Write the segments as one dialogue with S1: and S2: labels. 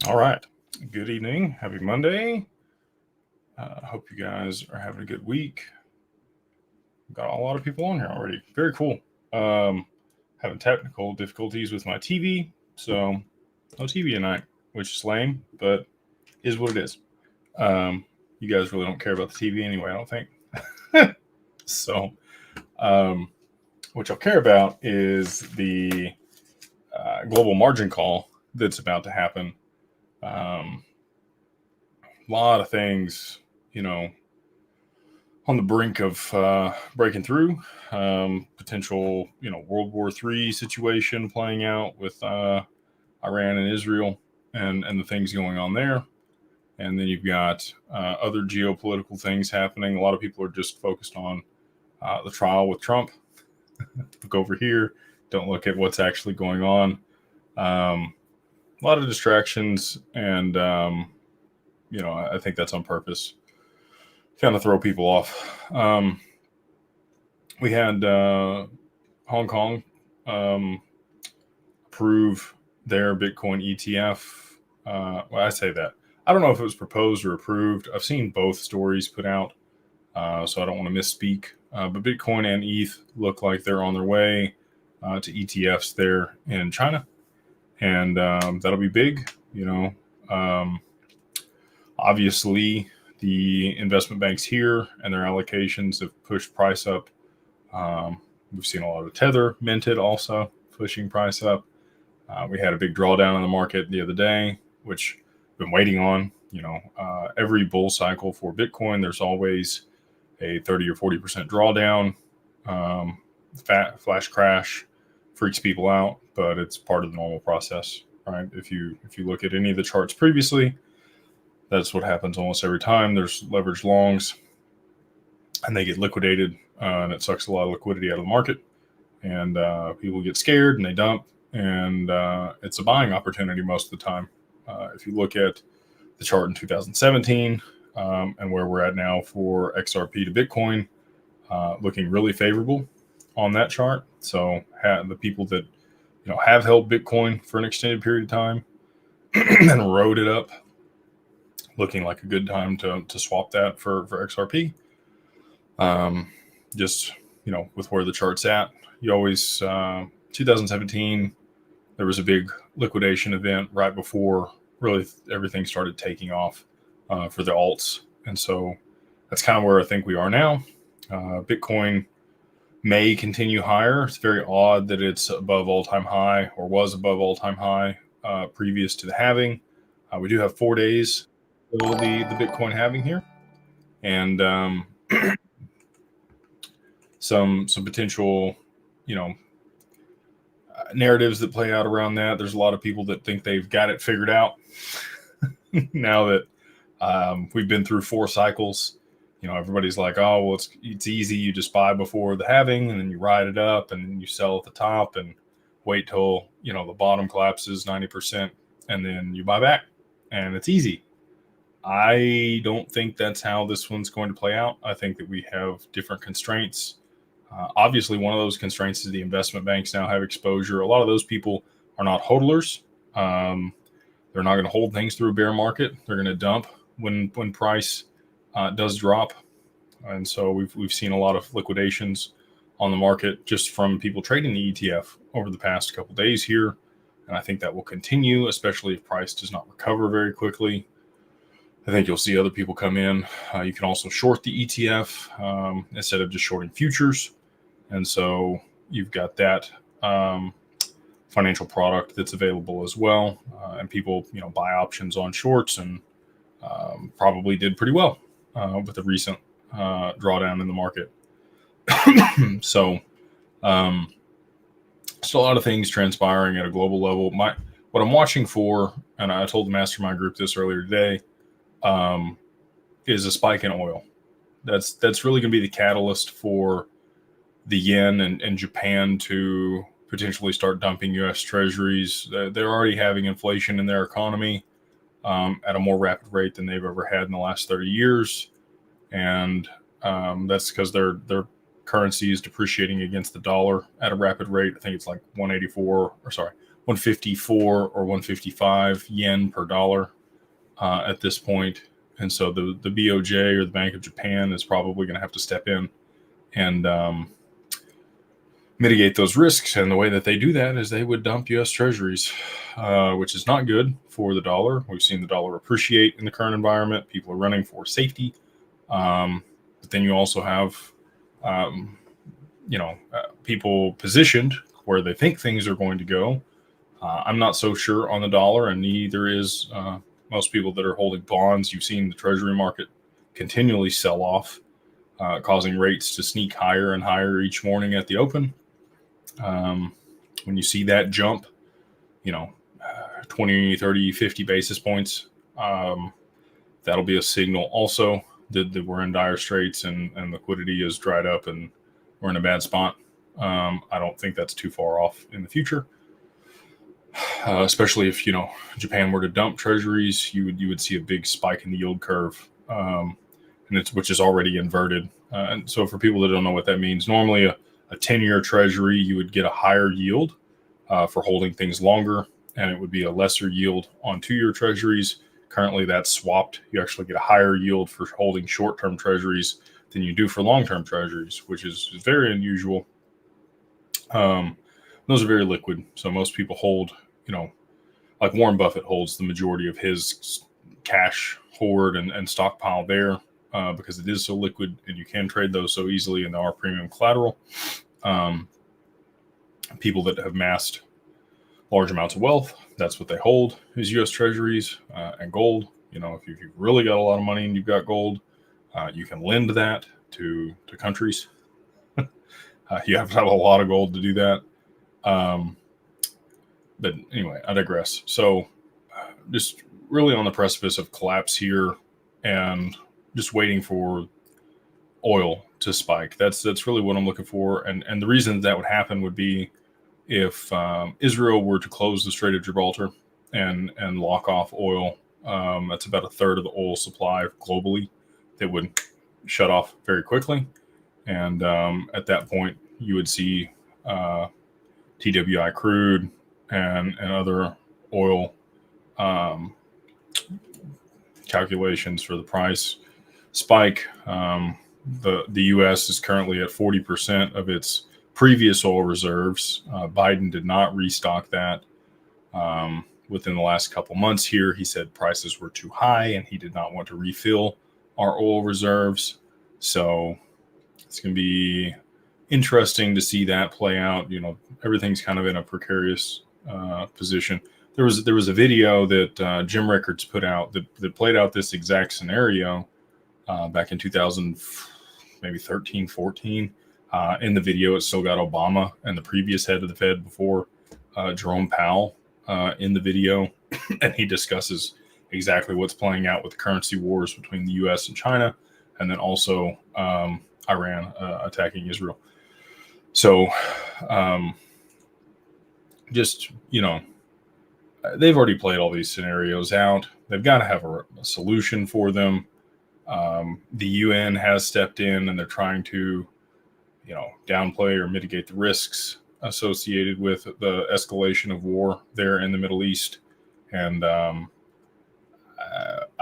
S1: All right. Good evening. Happy Monday. Hope you guys are having a good week. Got a lot of people on here already. Very cool. Having technical difficulties with my TV, so no TV tonight, which is lame, but is what it is. You guys really don't care about the TV anyway, I don't think. So, what you'll care about is the global margin call that's about to happen. A lot of things, on the brink of breaking through. Potential, World War III situation playing out with Iran and Israel and the things going on there. And then you've got other geopolitical things happening. A lot of people are just focused on the trial with Trump. Look over here. Don't look at what's actually going on. A lot of distractions, and I think that's on purpose, kind of throw people off. We had Hong Kong approve their Bitcoin ETF. Well, I say that. I don't know if it was proposed or approved. I've seen both stories put out, so I don't want to misspeak. But Bitcoin and ETH look like they're on their way to ETFs there in China, and that'll be big. Obviously, the investment banks here and their allocations have pushed price up. We've seen a lot of Tether minted also pushing price up. We had a big drawdown in the market the other day, which I've been waiting on. Every bull cycle for Bitcoin, there's always a 30 or 40% drawdown. Flash crash freaks people out, but it's part of the normal process, right? If you look at any of the charts previously, that's what happens almost every time. There's leveraged longs, and they get liquidated, and it sucks a lot of liquidity out of the market. And people get scared, and they dump, and it's a buying opportunity most of the time. If you look at the chart in 2017 and where we're at now for XRP to Bitcoin, looking really favorable on that chart. So the people that have held Bitcoin for an extended period of time and rode it up, looking like a good time to swap that for XRP. Just with where the chart's at, you always 2017 there was a big liquidation event right before really everything started taking off for the alts, and so that's kind of where I think we are now. Bitcoin may continue higher. It's very odd that it's above all-time high, or was above all-time high previous to the halving. We do have 4 days till the Bitcoin halving here, and some potential, narratives that play out around that. There's a lot of people that think they've got it figured out now that we've been through 4 cycles. Everybody's like, oh, well, it's easy. You just buy before the halving, and then you ride it up, and then you sell at the top and wait till, the bottom collapses 90%, and then you buy back, and it's easy. I don't think that's how this one's going to play out. I think that we have different constraints. Obviously, one of those constraints is the investment banks now have exposure. A lot of those people are not hodlers. They're not going to hold things through a bear market. They're going to dump when price does drop. And so we've seen a lot of liquidations on the market just from people trading the ETF over the past couple of days here. And I think that will continue, especially if price does not recover very quickly. I think you'll see other people come in. You can also short the ETF instead of just shorting futures. And so you've got that financial product that's available as well. And people, buy options on shorts, and probably did pretty well with the recent drawdown in the market. So still a lot of things transpiring at a global level. What I'm watching for, and I told the mastermind group this earlier today, is a spike in oil. That's really going to be the catalyst for the yen and Japan to potentially start dumping U.S. treasuries. They're already having inflation in their economy at a more rapid rate than they've ever had in the last 30 years. And that's because their currency is depreciating against the dollar at a rapid rate. I think it's like 154 or 155 yen per dollar at this point. And so the BOJ or the Bank of Japan is probably going to have to step in and mitigate those risks. And the way that they do that is they would dump U.S. Treasuries, which is not good for the dollar. We've seen the dollar appreciate in the current environment. People are running for safety. But then you also have, people positioned where they think things are going to go. I'm not so sure on the dollar, and neither is most people that are holding bonds. You've seen the Treasury market continually sell off, causing rates to sneak higher and higher each morning at the open. When you see that jump, 20, 30, 50 basis points, that'll be a signal also that we're in dire straits and liquidity is dried up and we're in a bad spot. I don't think that's too far off in the future. Especially if Japan were to dump treasuries, you would see a big spike in the yield curve, which is already inverted. And so for people that don't know what that means, normally a 10-year treasury you would get a higher yield for holding things longer, and it would be a lesser yield on 2-year treasuries. Currently, that's swapped. You actually get a higher yield for holding short-term treasuries than you do for long-term treasuries, which is very unusual. Those are very liquid, so most people hold, like Warren Buffett holds the majority of his cash hoard and stockpile there because it is so liquid and you can trade those so easily and there are premium collateral. People that have amassed large amounts of wealth, that's what they hold is U.S. Treasuries and gold. If you've really got a lot of money and you've got gold, you can lend that to countries. You have to have a lot of gold to do that. But anyway, I digress. So just really on the precipice of collapse here and just waiting for oil to spike. That's really what I'm looking for. And the reason that would happen would be if Israel were to close the Strait of Gibraltar and lock off oil. That's about a third of the oil supply globally that would shut off very quickly. And at that point, you would see TWI crude and other oil calculations for the price spike. The U.S. is currently at 40% of its previous oil reserves. Biden did not restock that within the last couple months here. He said prices were too high and he did not want to refill our oil reserves. So it's going to be interesting to see that play out. Everything's kind of in a precarious position. There was a video that Jim Rickards put out that played out this exact scenario back in 2000, maybe 13, 14. In the video, it's still got Obama and the previous head of the Fed before Jerome Powell in the video, and he discusses exactly what's playing out with the currency wars between the U.S. and China, and then also Iran attacking Israel. So they've already played all these scenarios out. They've got to have a solution for them. The UN has stepped in and they're trying to, downplay or mitigate the risks associated with the escalation of war there in the Middle East. And I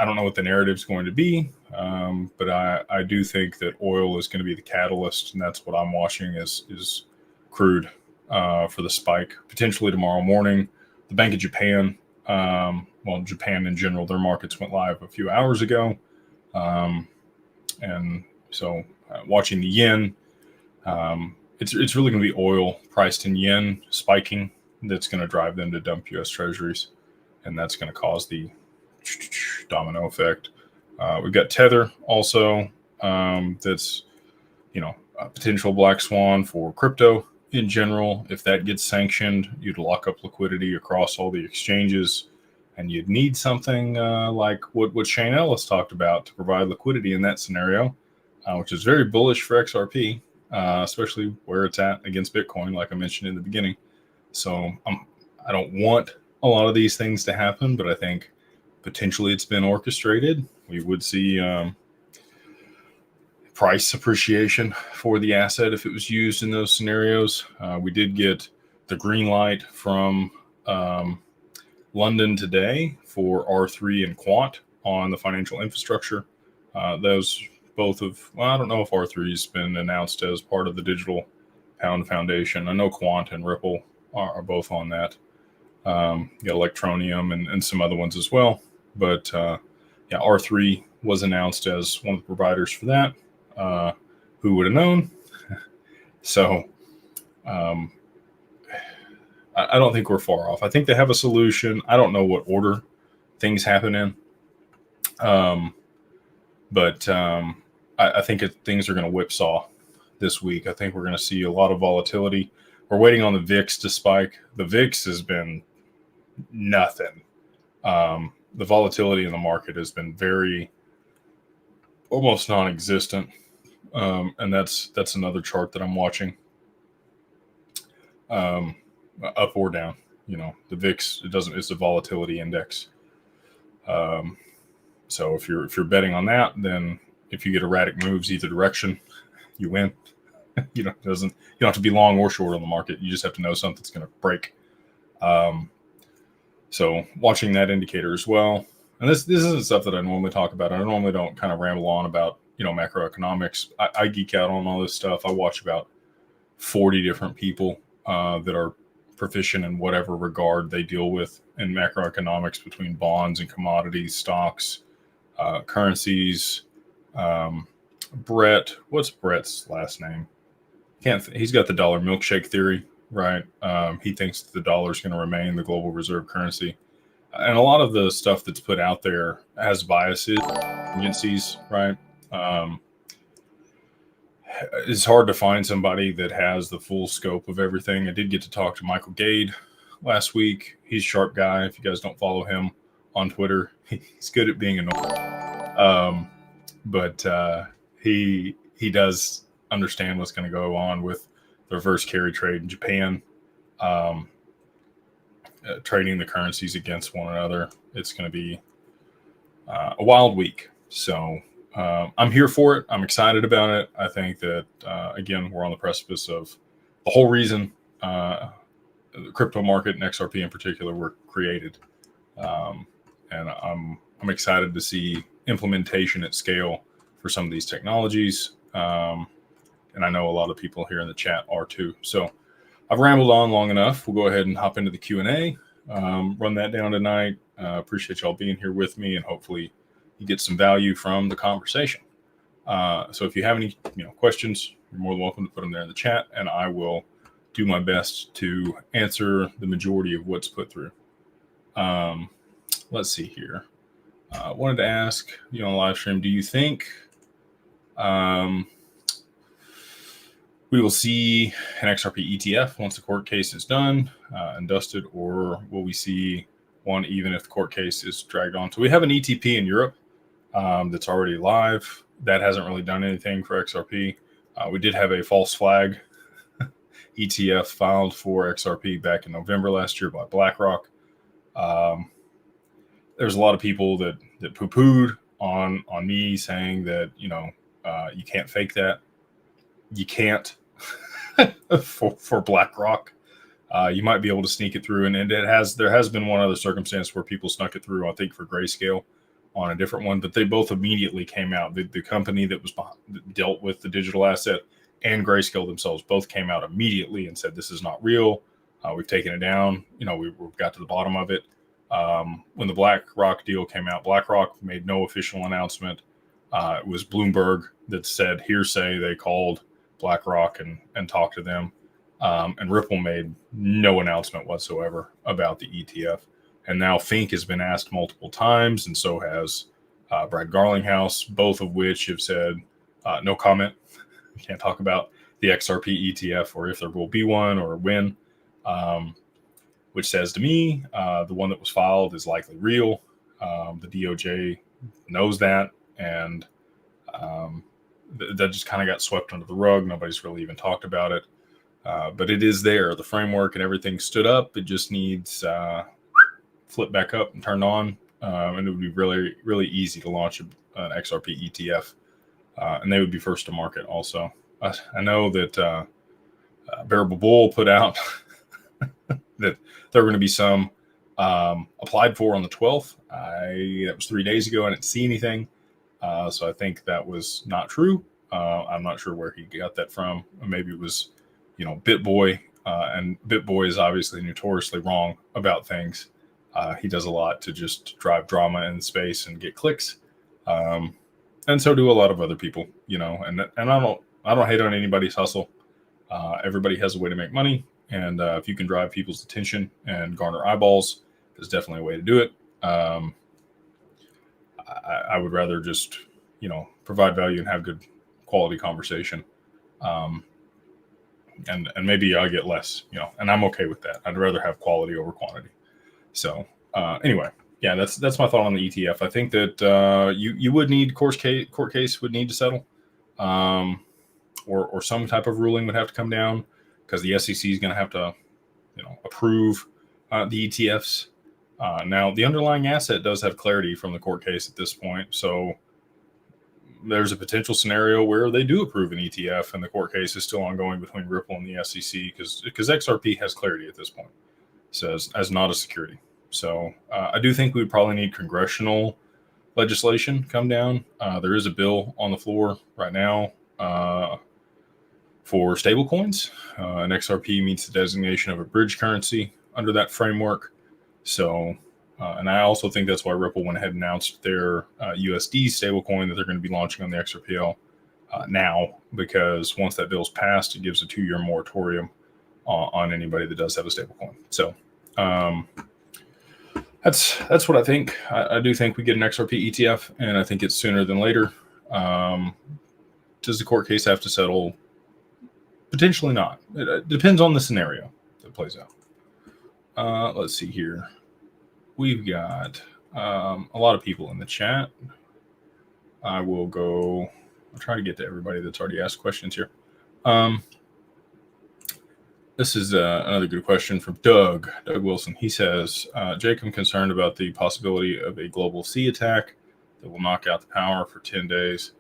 S1: don't know what the narrative is going to be, but I do think that oil is going to be the catalyst, and that's what I'm watching is crude for the spike, potentially tomorrow morning. The Bank of Japan, Japan in general, their markets went live a few hours ago. And so watching the yen, it's really going to be oil priced in yen spiking that's going to drive them to dump U.S. Treasuries, and that's going to cause the domino effect. We've got Tether also. That's a potential black swan for crypto in general. If that gets sanctioned, you'd lock up liquidity across all the exchanges, and you'd need something like what Shane Ellis talked about to provide liquidity in that scenario, which is very bullish for XRP, especially where it's at against Bitcoin, like I mentioned in the beginning. So I don't want a lot of these things to happen, but I think potentially it's been orchestrated. We would see price appreciation for the asset if it was used in those scenarios. We did get the green light from London today for R3 and Quant on the financial infrastructure. Those both I don't know if R3 has been announced as part of the Digital Pound Foundation. I know Quant and Ripple are both on that. Electronium and some other ones as well. But R3 was announced as one of the providers for that. Who would have known? So I don't think we're far off. I think they have a solution. I don't know what order things happen in. But I think things are going to whipsaw this week. I think we're going to see a lot of volatility. We're waiting on the VIX to spike. The VIX has been nothing. The volatility in the market has been almost non-existent. And that's another chart that I'm watching. Up or down, the VIX, it's a volatility index. So if you're betting on that, then if you get erratic moves either direction, you win. You don't have to be long or short on the market. You just have to know something's going to break. So watching that indicator as well. And this isn't stuff that I normally talk about. I normally don't kind of ramble on about, macroeconomics. I geek out on all this stuff. I watch about 40 different people that are proficient in whatever regard they deal with in macroeconomics between bonds and commodities, stocks, currencies. Brett, what's Brett's last name? He's got the dollar milkshake theory, right? He thinks the dollar is going to remain the global reserve currency. And a lot of the stuff that's put out there has biases, tendencies, right? It's hard to find somebody that has the full scope of everything. I did get to talk to Michael Gade last week. He's a sharp guy. If you guys don't follow him on Twitter, he's good at being annoying. But he does understand what's going to go on with the reverse carry trade in Japan, trading the currencies against one another. It's going to be a wild week. So I'm here for it. I'm excited about it. I think that, again, we're on the precipice of the whole reason the crypto market and XRP in particular were created. And I'm excited to see implementation at scale for some of these technologies. And I know a lot of people here in the chat are too. So I've rambled on long enough. We'll go ahead and hop into the Q&A, run that down tonight. Appreciate y'all being here with me, and hopefully you get some value from the conversation. So if you have any questions, you're more than welcome to put them there in the chat, and I will do my best to answer the majority of what's put through. Let's see here. Wanted to ask you on live stream, do you think we will see an XRP ETF once the court case is done and dusted, or will we see one even if the court case is dragged on? So we have an ETP in Europe that's already live. That hasn't really done anything for XRP. We did have a false flag ETF filed for XRP back in November last year by BlackRock. There's a lot of people that poo-pooed on me saying that, you can't fake that. You can't for BlackRock. You might be able to sneak it through. And there has been one other circumstance where people snuck it through, I think for Grayscale on a different one, but they both immediately came out. The company that dealt with the digital asset and Grayscale themselves both came out immediately and said, this is not real. We've taken it down. We've got to the bottom of it. When the BlackRock deal came out, BlackRock made no official announcement. It was Bloomberg that said hearsay. They called BlackRock and talked to them. And Ripple made no announcement whatsoever about the ETF. And now Fink has been asked multiple times, and so has Brad Garlinghouse, both of which have said no comment. We can't talk about the XRP ETF or if there will be one or when, which says to me the one that was filed is likely real. The DOJ knows that, and that just kind of got swept under the rug. Nobody's really even talked about it. But it is there. The framework and everything stood up. It just needs flip back up and turned on. And it would be really, really easy to launch an XRP ETF. And they would be first to market also. I know that Bearable Bull put out that there were going to be some applied for on the 12th. That was 3 days ago. I didn't see anything. So I think that was not true. I'm not sure where he got that from. Maybe it was, BitBoy. And BitBoy is obviously notoriously wrong about things. He does a lot to just drive drama in space and get clicks. And so do a lot of other people, and I don't hate on anybody's hustle. Everybody has a way to make money. And if you can drive people's attention and garner eyeballs, there's definitely a way to do it. I would rather just, provide value and have good quality conversation. And maybe I get less, and I'm okay with that. I'd rather have quality over quantity. So anyway, yeah, that's my thought on the ETF. I think that you would need court case would need to settle, or some type of ruling would have to come down because the SEC is going to have to, approve the ETFs. Now, the underlying asset does have clarity from the court case at this point, so there's a potential scenario where they do approve an ETF and the court case is still ongoing between Ripple and the SEC because XRP has clarity at this point, says as not a security. So I do think we would probably need congressional legislation come down. There is a bill on the floor right now for stablecoins, and XRP meets the designation of a bridge currency under that framework. So, and I also think that's why Ripple went ahead and announced their USD stablecoin that they're going to be launching on the XRPL now, because once that bill's passed, it gives a 2-year moratorium on anybody that does have a stablecoin. So that's what I think. I do think we get an XRP ETF, and I think it's sooner than later. Does the court case have to settle? Potentially not. It depends on the scenario that plays out. Let's see here. We've got a lot of people in the chat. I'll try to get to everybody that's already asked questions here. This is another good question from Doug Wilson. He says, Jake, I'm concerned about the possibility of a global sea attack that will knock out the power for 10 days.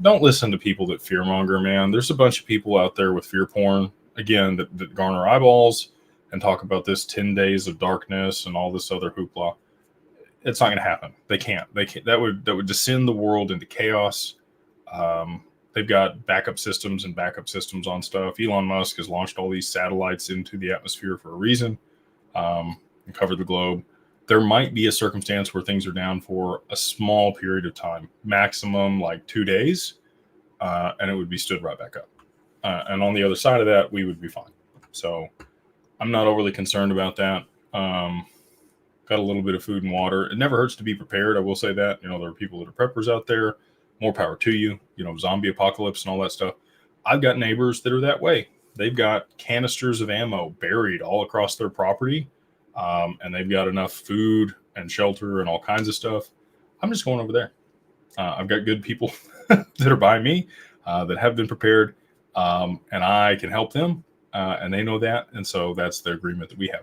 S1: Don't listen to people that fearmonger, man. There's a bunch of people out there with fear porn, again, that garner eyeballs and talk about this 10 days of darkness and all this other hoopla. It's not going to happen. They can't. That would descend the world into chaos. They've got backup systems on stuff. Elon Musk has launched all these satellites into the atmosphere for a reason, and cover the globe. There might be a circumstance where things are down for a small period of time, maximum like 2 days, and it would be stood right back up. And on the other side of that, we would be fine. So I'm not overly concerned about that. Got a little bit of food and water. It never hurts to be prepared. I will say that. There are people that are preppers out there. More power to you. Zombie apocalypse and all that stuff. I've got neighbors that are that way. They've got canisters of ammo buried all across their property. And they've got enough food and shelter and all kinds of stuff. I'm just going over there. I've got good people that are by me that have been prepared, and I can help them, and they know that. And so that's the agreement that we have.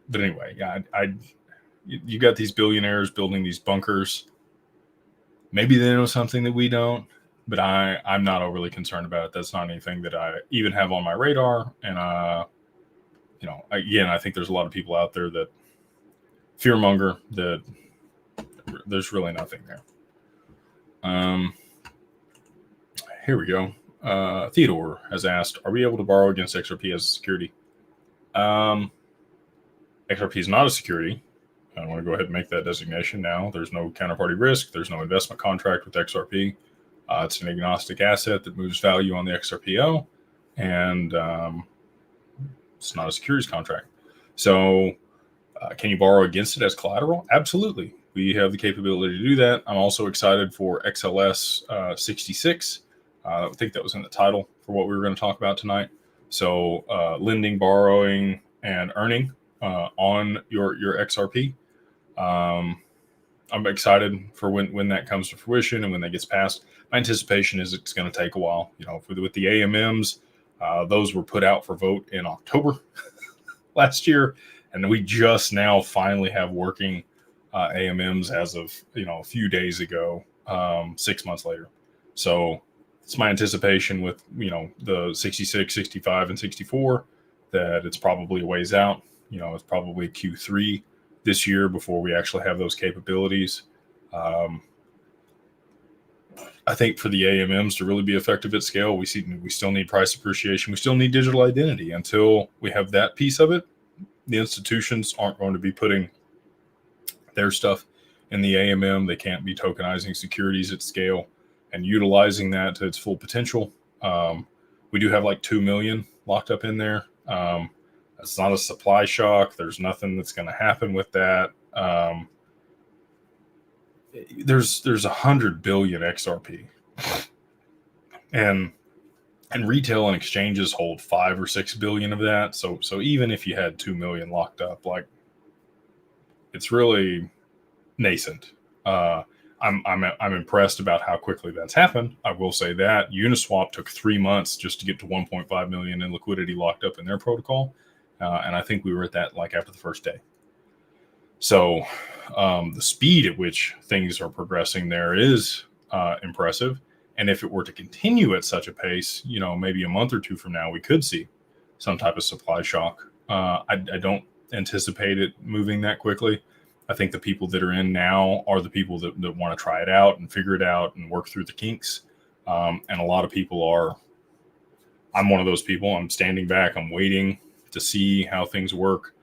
S1: But anyway, yeah, you got these billionaires building these bunkers. Maybe they know something that we don't, but I'm not overly concerned about it. That's not anything that I even have on my radar. And again, I think there's a lot of people out there that fearmonger that there's really nothing there. Here we go. Theodore has asked, are we able to borrow against XRP as a security? XRP is not a security. I want to go ahead and make that designation now. There's no counterparty risk. There's no investment contract with XRP. It's an agnostic asset that moves value on the XRPO, and it's not a securities contract. So can you borrow against it as collateral? Absolutely. We have the capability to do that. I'm also excited for XLS 66. I think that was in the title for what we were going to talk about tonight. So lending, borrowing, and earning on your XRP. I'm excited for when that comes to fruition and when that gets passed. My anticipation is it's going to take a while. With the AMMs, those were put out for vote in October last year, and we just now finally have working AMMs as of a few days ago, 6 months later. So it's my anticipation with the 66, 65, and 64 that it's probably a ways out. It's probably Q3 this year before we actually have those capabilities. I think for the AMMs to really be effective at scale, we still need price appreciation. We still need digital identity. Until we have that piece of it, the institutions aren't going to be putting their stuff in the AMM. They can't be tokenizing securities at scale and utilizing that to its full potential. We do have like 2 million locked up in there. That's not a supply shock. There's nothing that's going to happen with that. There's 100 billion XRP, and retail and exchanges hold 5 or 6 billion of that. So even if you had 2 million locked up, like, it's really nascent. I'm impressed about how quickly that's happened. I will say that Uniswap took 3 months just to get to 1.5 million in liquidity locked up in their protocol, and I think we were at that like after the first day. So the speed at which things are progressing there is impressive. And if it were to continue at such a pace, maybe a month or two from now, we could see some type of supply shock. I don't anticipate it moving that quickly. I think the people that are in now are the people that want to try it out and figure it out and work through the kinks. And a lot of people are. I'm one of those people. I'm standing back. I'm waiting to see how things work.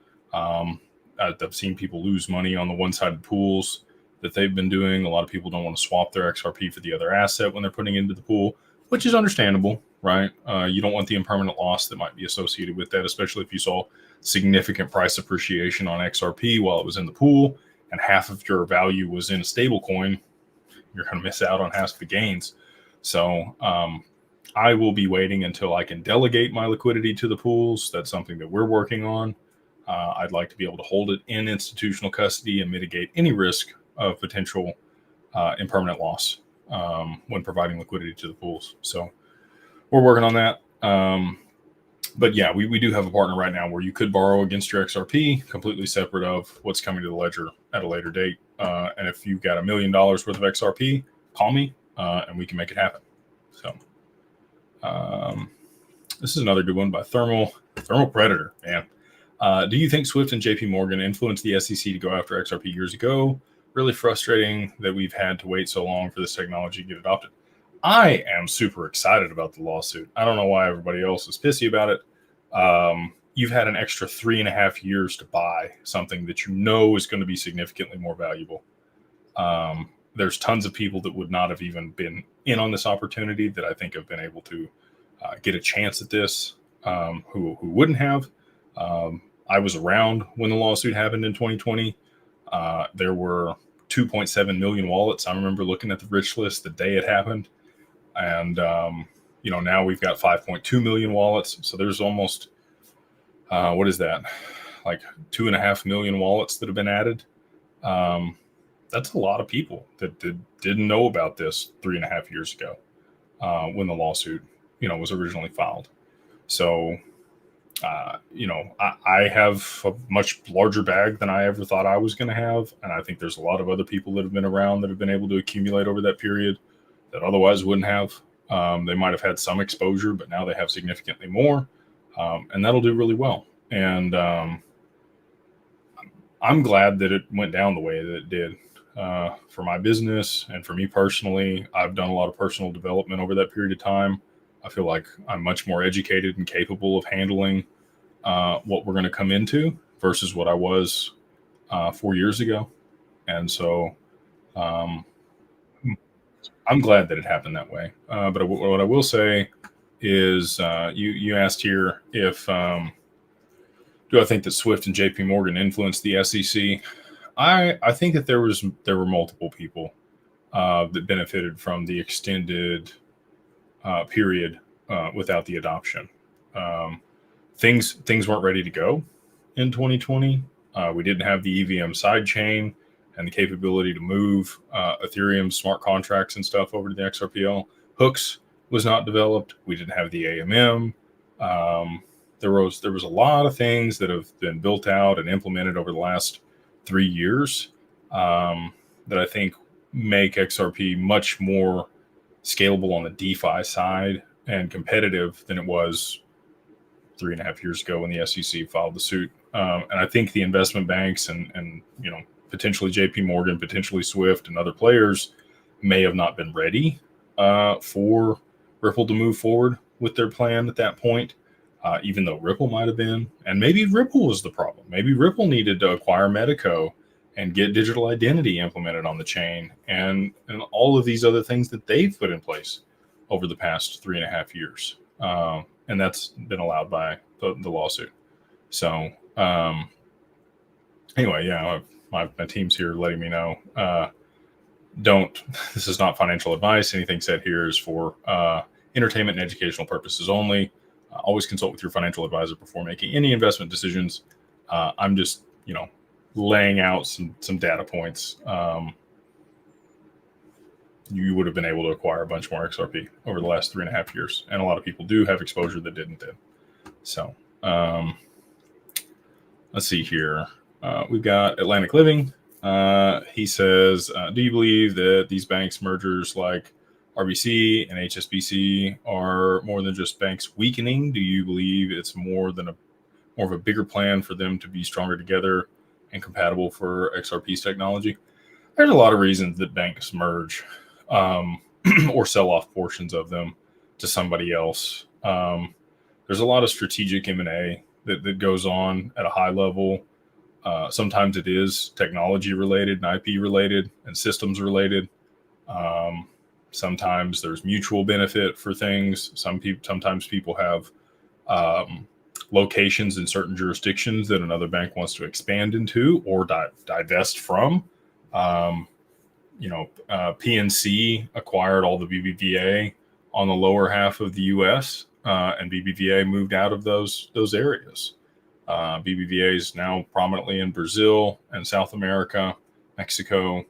S1: I've seen people lose money on the one-sided pools that they've been doing. A lot of people don't want to swap their XRP for the other asset when they're putting into the pool, which is understandable, right? You don't want the impermanent loss that might be associated with that, especially if you saw significant price appreciation on XRP while it was in the pool and half of your value was in a stablecoin. You're going to miss out on half of the gains. So I will be waiting until I can delegate my liquidity to the pools. That's something that we're working on. I'd like to be able to hold it in institutional custody and mitigate any risk of potential impermanent loss when providing liquidity to the pools. So we're working on that. But yeah, we do have a partner right now where you could borrow against your XRP, completely separate of what's coming to the ledger at a later date. And if you've got $1 million worth of XRP, call me and we can make it happen. So this is another good one by Thermal Predator, man. Do you think Swift and JP Morgan influenced the SEC to go after XRP years ago? Really frustrating that we've had to wait so long for this technology to get adopted. I am super excited about the lawsuit. I don't know why everybody else is pissy about it. You've had an extra 3.5 years to buy something that is going to be significantly more valuable. There's tons of people that would not have even been in on this opportunity that I think have been able to get a chance at this, who wouldn't have. I was around when the lawsuit happened in 2020. There were 2.7 million wallets. I remember looking at the rich list the day it happened. And, now we've got 5.2 million wallets. So there's almost, what is that? Like 2.5 million wallets that have been added. That's a lot of people that didn't know about this 3.5 years ago when the lawsuit, was originally filed. So, I have a much larger bag than I ever thought I was going to have. And I think there's a lot of other people that have been around that have been able to accumulate over that period that otherwise wouldn't have. They might have had some exposure, but now they have significantly more. And that'll do really well. And I'm glad that it went down the way that it did for my business and for me personally. I've done a lot of personal development over that period of time. I feel like I'm much more educated and capable of handling what we're going to come into versus what I was 4 years ago. And so I'm glad that it happened that way. But what I will say is you asked here if do I think that Swift and JP Morgan influenced the SEC? I think that there were multiple people that benefited from the extended period without the adoption. Things weren't ready to go in 2020. We didn't have the EVM sidechain and the capability to move Ethereum smart contracts and stuff over to the XRPL. Hooks was not developed. We didn't have the AMM. There was a lot of things that have been built out and implemented over the last 3 years that I think make XRP much more scalable on the DeFi side and competitive than it was 3.5 years ago when the SEC filed the suit. And I think the investment banks and potentially JP Morgan, potentially Swift and other players may have not been ready for Ripple to move forward with their plan at that point, even though Ripple might have been. And maybe Ripple was the problem. Maybe Ripple needed to acquire Medico and get digital identity implemented on the chain and all of these other things that they've put in place over the past 3.5 years. And that's been allowed by the lawsuit. So anyway, yeah, my team's here letting me know. This is not financial advice. Anything said here is for entertainment and educational purposes only. Always consult with your financial advisor before making any investment decisions. I'm just, laying out some data points. You would have been able to acquire a bunch more XRP over the last 3.5 years. And a lot of people do have exposure that didn't then. So let's see here. We've got Atlantic Living. He says, do you believe that these banks mergers like RBC and HSBC are more than just banks weakening? Do you believe it's more of a bigger plan for them to be stronger together and compatible for XRP's technology? There's a lot of reasons that banks merge or sell off portions of them to somebody else. There's a lot of strategic M&A that goes on at a high level. Sometimes it is technology related and IP related and systems related. Sometimes there's mutual benefit for things. Sometimes people have locations in certain jurisdictions that another bank wants to expand into or divest from. PNC acquired all the BBVA on the lower half of the U.S. And BBVA moved out of those areas. BBVA is now prominently in Brazil and South America, Mexico,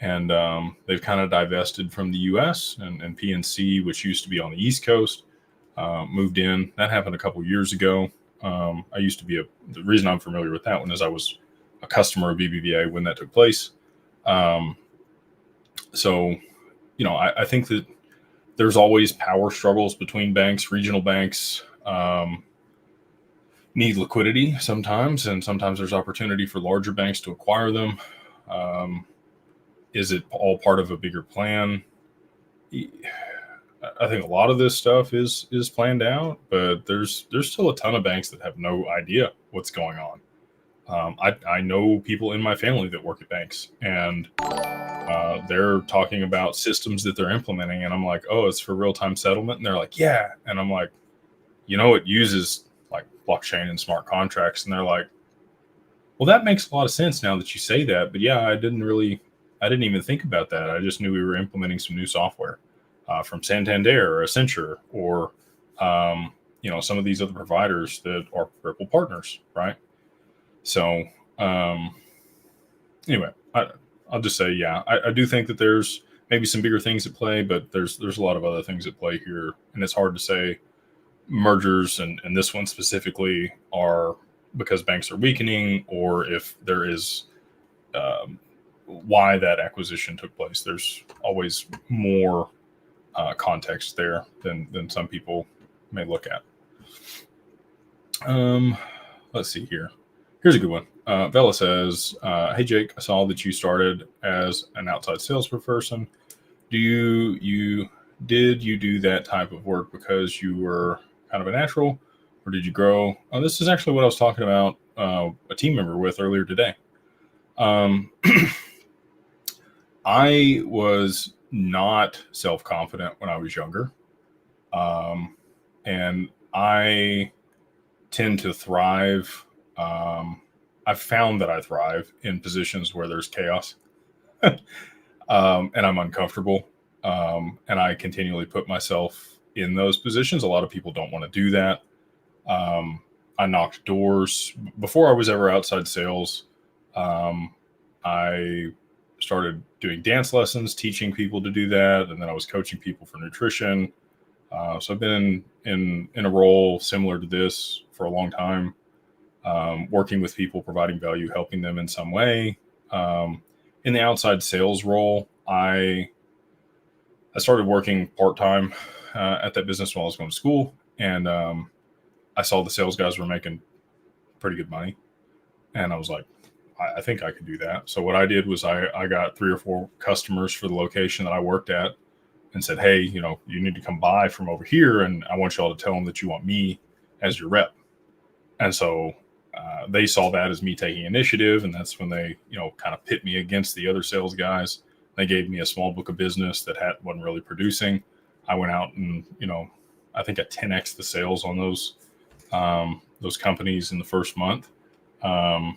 S1: and they've kind of divested from the U.S. and PNC, which used to be on the East Coast, moved in. That happened a couple years ago. The reason I'm familiar with that one is I was a customer of BBVA when that took place. I think that there's always power struggles between banks. Regional banks need liquidity sometimes, and sometimes there's opportunity for larger banks to acquire them. Is it all part of a bigger plan? I think a lot of this stuff is planned out, but there's still a ton of banks that have no idea what's going on. I know people in my family that work at banks, and they're talking about systems that they're implementing, and I'm like, oh, it's for real-time settlement, and they're like, yeah, and I'm like, it uses like blockchain and smart contracts, and they're like, well, that makes a lot of sense now that you say that, but yeah, I didn't even think about that. I just knew we were implementing some new software from Santander or Accenture or some of these other providers that are Ripple partners, right? So anyway, I'll just say, yeah, I do think that there's maybe some bigger things at play, but there's a lot of other things at play here, and it's hard to say mergers and this one specifically are because banks are weakening, or if there is why that acquisition took place. There's always more context there than some people may look at. Let's see here. Here's a good one. Vela says, hey, Jake, I saw that you started as an outside sales person. Did you do that type of work because you were kind of a natural, or did you grow? This is actually what I was talking about a team member with earlier today. I was not self-confident when I was younger. And I tend to thrive. I've found that I thrive in positions where there's chaos and I'm uncomfortable. And I continually put myself in those positions. A lot of people don't want to do that. I knocked doors before I was ever outside sales. I started doing dance lessons, teaching people to do that. And then I was coaching people for nutrition. So I've been in a role similar to this for a long time, working with people, providing value, helping them in some way. In the outside sales role, I started working part-time at that business while I was going to school. And I saw the sales guys were making pretty good money. And I was like, I think I could do that. So what I did was I got 3 or 4 customers for the location that I worked at and said, hey, you need to come buy from over here. And I want y'all to tell them that you want me as your rep. And so they saw that as me taking initiative. And that's when they, kind of pit me against the other sales guys. They gave me a small book of business that wasn't really producing. I went out and, I think I 10x the sales on those companies in the first month. And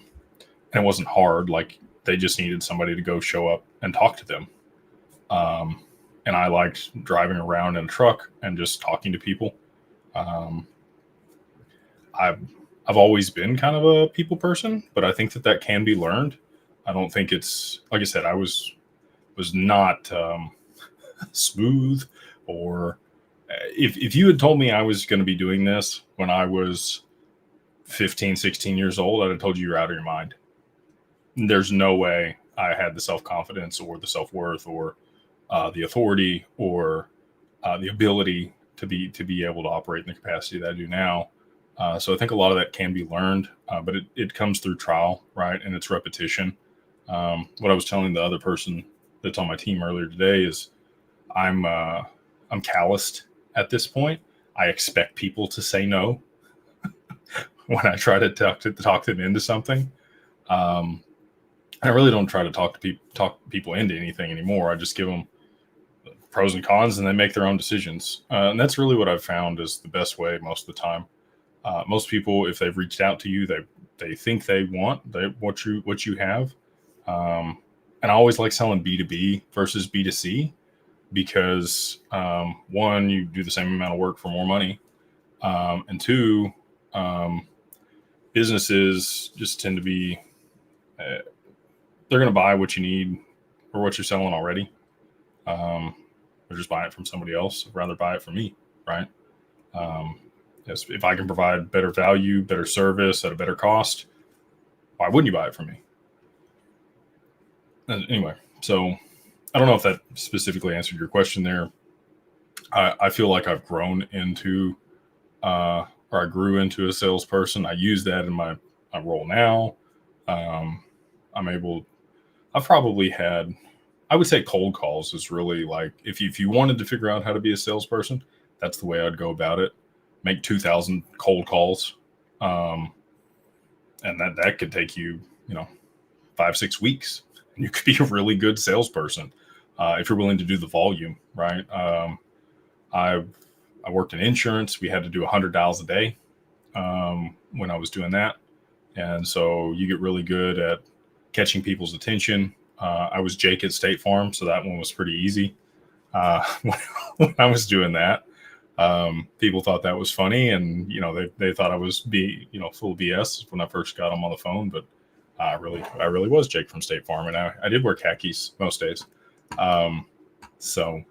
S1: it wasn't hard. Like, they just needed somebody to go show up and talk to them. And I liked driving around in a truck and just talking to people. I've always been kind of a people person, but I think that can be learned. I don't think it's, like I said, I was not smooth, or if you had told me I was going to be doing this when I was 15, 16 years old, I'd have told you you're out of your mind. There's no way I had the self-confidence or the self-worth or the authority or the ability to be able to operate in the capacity that I do now. So I think a lot of that can be learned, but it comes through trial, right? And it's repetition. What I was telling the other person that's on my team earlier today is I'm calloused at this point. I expect people to say no when I try to talk them into something. I really don't try to talk people into anything anymore. I just give them pros and cons, and they make their own decisions. And that's really what I've found is the best way most of the time. Most people, if they've reached out to you, they think they want what you have. And I always like selling B2B versus B2C because one, you do the same amount of work for more money, and two, businesses just tend to be they're going to buy what you need or what you're selling already. Or just buy it from somebody else. I'd rather buy it from me, right? Yes, if I can provide better value, better service at a better cost, why wouldn't you buy it from me? Anyway, so I don't know if that specifically answered your question there. I feel like I've grown into, or I grew into a salesperson. I use that in my role now. I've probably had, I would say cold calls is really like, if you wanted to figure out how to be a salesperson, that's the way I'd go about it. Make 2,000 cold calls. And that could take you, 5-6 weeks. And you could be a really good salesperson if you're willing to do the volume, right? I worked in insurance. We had to do 100 dials a day when I was doing that. And so you get really good at catching people's attention. I was Jake at State Farm, so that one was pretty easy. When I was doing that, people thought that was funny, and they thought I was full of BS when I first got them on the phone. But I really was Jake from State Farm, and I did wear khakis most days. So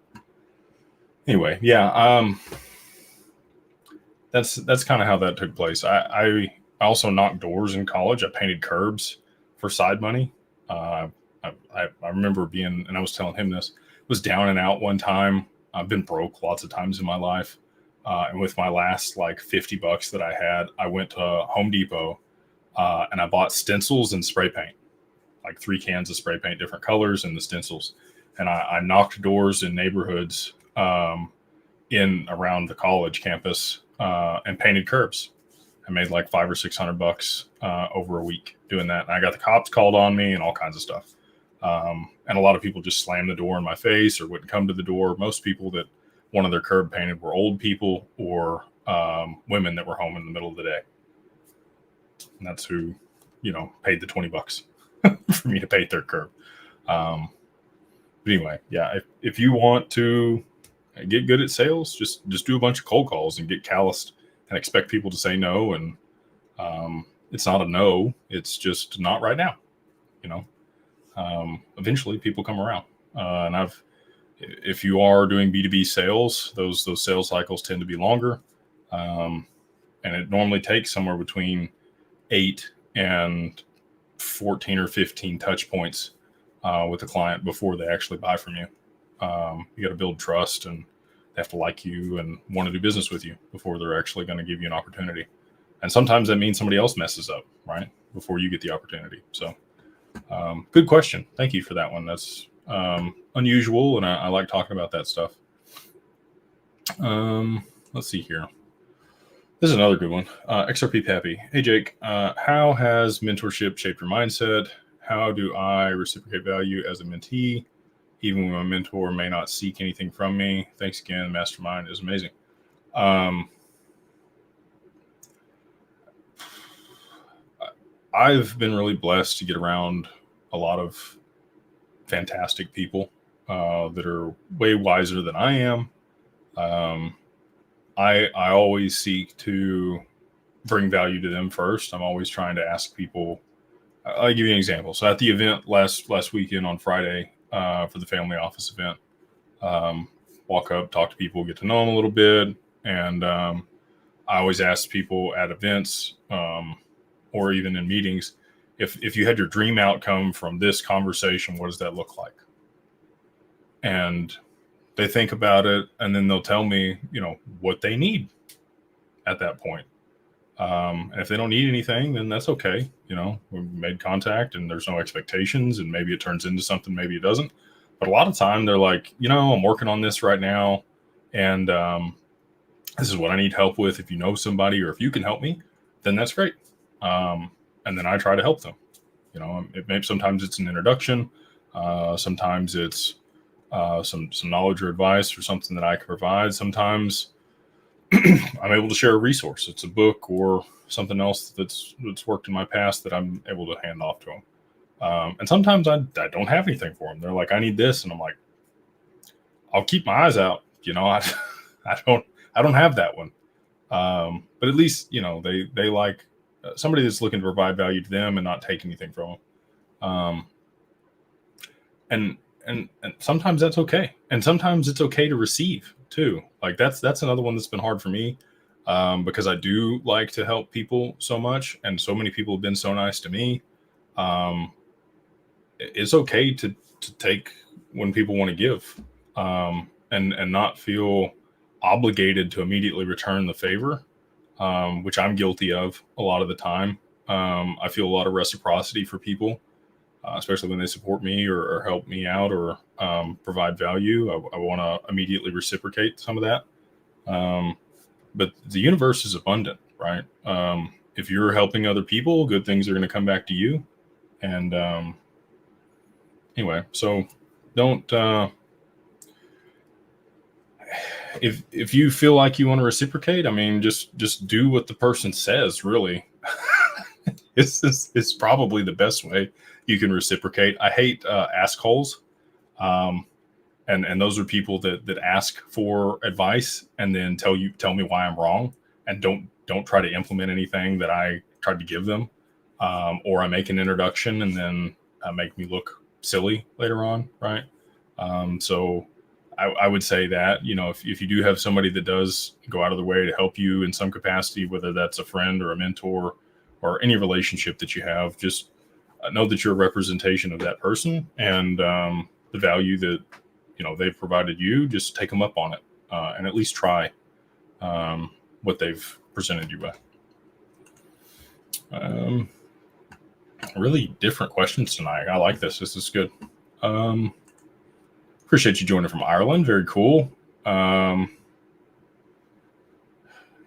S1: anyway, yeah, that's kind of how that took place. I also knocked doors in college. I painted curbs for side money. I remember being, and I was telling him this, was down and out one time. I've been broke lots of times in my life. And with my last like $50 that I had, I went to Home Depot and I bought stencils and spray paint, like 3 cans of spray paint, different colors, and the stencils. And I knocked doors in neighborhoods in around the college campus and painted curbs. I made like $500 or $600 over a week doing that. And I got the cops called on me and all kinds of stuff. And a lot of people just slammed the door in my face or wouldn't come to the door. Most people that wanted their curb painted were old people or women that were home in the middle of the day. And that's who, paid the $20 for me to paint their curb. But anyway, yeah, if you want to get good at sales, just do a bunch of cold calls and get calloused and expect people to say no. And it's not a no, it's just not right now. Eventually people come around. And if you are doing B2B sales, those sales cycles tend to be longer. And it normally takes somewhere between 8 and 14 or 15 touch points with the client before they actually buy from you. You got to build trust, and they have to like you and want to do business with you before they're actually going to give you an opportunity. And sometimes that means somebody else messes up, right, before you get the opportunity. So good question. Thank you for that one. That's unusual, and I like talking about that stuff. Let's see here. This is another good one. XRP Pappy. Hey, Jake, how has mentorship shaped your mindset? How do I reciprocate value as a mentee, even when my mentor may not seek anything from me? Thanks again. Mastermind is amazing. I've been really blessed to get around a lot of fantastic people that are way wiser than I am. I always seek to bring value to them first. I'm always trying to ask people. I'll give you an example. So at the event last weekend on Friday for the family office event, walk up, talk to people, get to know them a little bit, and I always ask people at events or even in meetings, if you had your dream outcome from this conversation, what does that look like? And they think about it, and then they'll tell me, what they need at that point. And if they don't need anything, then that's okay. We made contact and there's no expectations, and maybe it turns into something, maybe it doesn't. But a lot of time they're like, I'm working on this right now, and this is what I need help with. If you know somebody or if you can help me, then that's great. And then I try to help them. Sometimes it's an introduction. Sometimes it's some knowledge or advice or something that I can provide. Sometimes I'm able to share a resource. It's a book or something else that's worked in my past that I'm able to hand off to them. And sometimes I don't have anything for them. They're like, I need this. And I'm like, I'll keep my eyes out. I don't have that one. But at least, they like somebody that's looking to provide value to them and not take anything from them. And sometimes that's okay. And sometimes it's okay to receive too. Like that's another one that's been hard for me, because I do like to help people so much, and so many people have been so nice to me. It's okay to take when people want to give, and not feel obligated to immediately return the favor, which I'm guilty of a lot of the time. I feel a lot of reciprocity for people, especially when they support me or help me out or provide value. I want to immediately reciprocate some of that. But the universe is abundant, right? If you're helping other people, good things are going to come back to you. And anyway, so don't, if you feel like you want to reciprocate, I mean, just do what the person says, really. It's probably the best way you can reciprocate. I hate assholes. And those are people that ask for advice and then tell me why I'm wrong, and don't try to implement anything that I tried to give them. Or I make an introduction and then make me look silly later on. Right. So I would say that, if you do have somebody that does go out of the way to help you in some capacity, whether that's a friend or a mentor or any relationship that you have, just know that you're a representation of that person, and the value that, they've provided you, just take them up on it, and at least try what they've presented you with. Really different questions tonight. I like this. This is good. Appreciate you joining from Ireland. Very cool.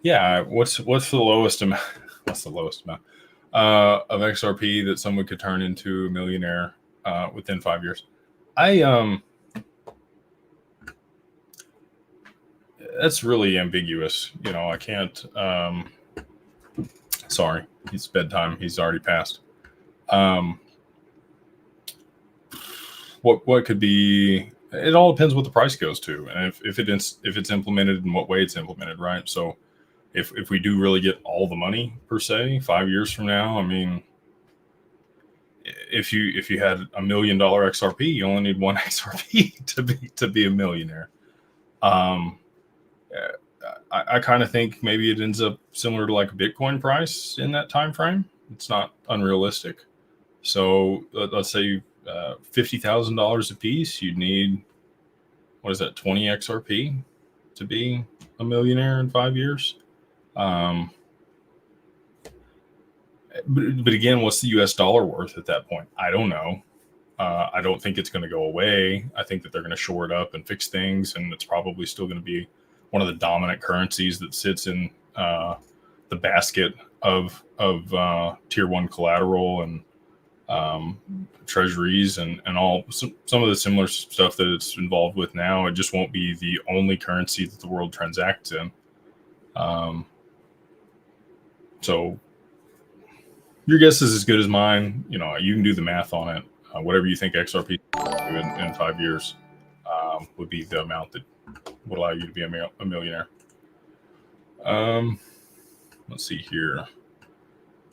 S1: Yeah. What's the lowest amount? What's the lowest amount of XRP that someone could turn into a millionaire within 5 years? That's really ambiguous. I can't. Sorry, it's bedtime. He's already passed. What could be? It all depends what the price goes to, and if it's implemented and what way it's implemented, right? So, if we do really get all the money per se 5 years from now, I mean, if you had $1 million XRP, you only need one XRP to be a millionaire. I kind of think maybe it ends up similar to like a Bitcoin price in that time frame. It's not unrealistic. So let's say $50,000 a piece, you'd need, what is that, 20 XRP to be a millionaire in 5 years. But again, what's the US dollar worth at that point? I don't know. I don't think it's going to go away. I think that they're going to shore it up and fix things, and it's probably still going to be one of the dominant currencies that sits in the basket of tier one collateral and treasuries and all some of the similar stuff that it's involved with now. It just won't be the only currency that the world transacts in. So your guess is as good as mine. You know, you can do the math on it. Whatever you think XRP in 5 years would be the amount that would allow you to be a millionaire. Let's see here.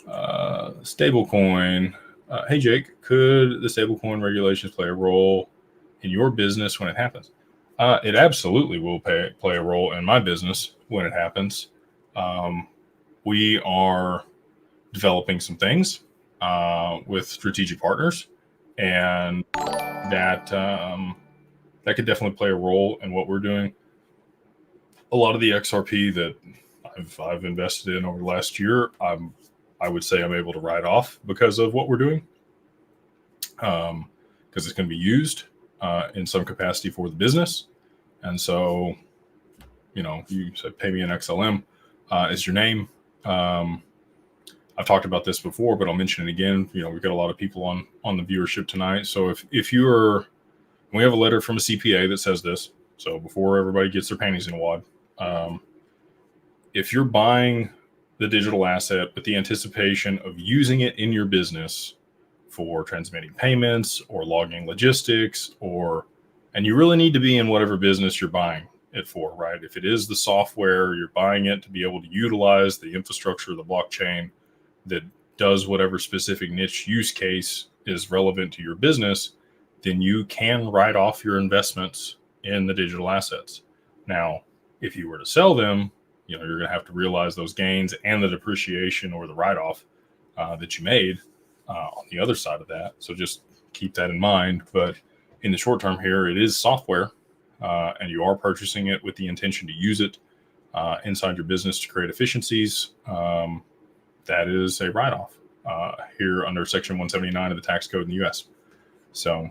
S1: Stablecoin. Hey, Jake, could the stablecoin regulations play a role in your business when it happens? It absolutely will play a role in my business when it happens. We are developing some things with strategic partners, and that could definitely play a role in what we're doing. A lot of the XRP that I've invested in over the last year, I would say I'm able to write off because of what we're doing, because it's going to be used in some capacity for the business. And so, you know, you said pay me an XLM is your name. I've talked about this before, but I'll mention it again. You know, we've got a lot of people on the viewership tonight. So if you're, we have a letter from a CPA that says this. So before everybody gets their panties in a wad, if you're buying the digital asset with the anticipation of using it in your business for transmitting payments or logging logistics, and you really need to be in whatever business you're buying it for, right? If it is the software, you're buying it to be able to utilize the infrastructure of the blockchain that does whatever specific niche use case is relevant to your business, then you can write off your investments in the digital assets. Now, if you were to sell them, you know, you're going to have to realize those gains and the depreciation or the write-off that you made on the other side of that. So just keep that in mind. But in the short term here, it is software, and you are purchasing it with the intention to use it inside your business to create efficiencies. That is a write-off here under Section 179 of the tax code in the U.S. So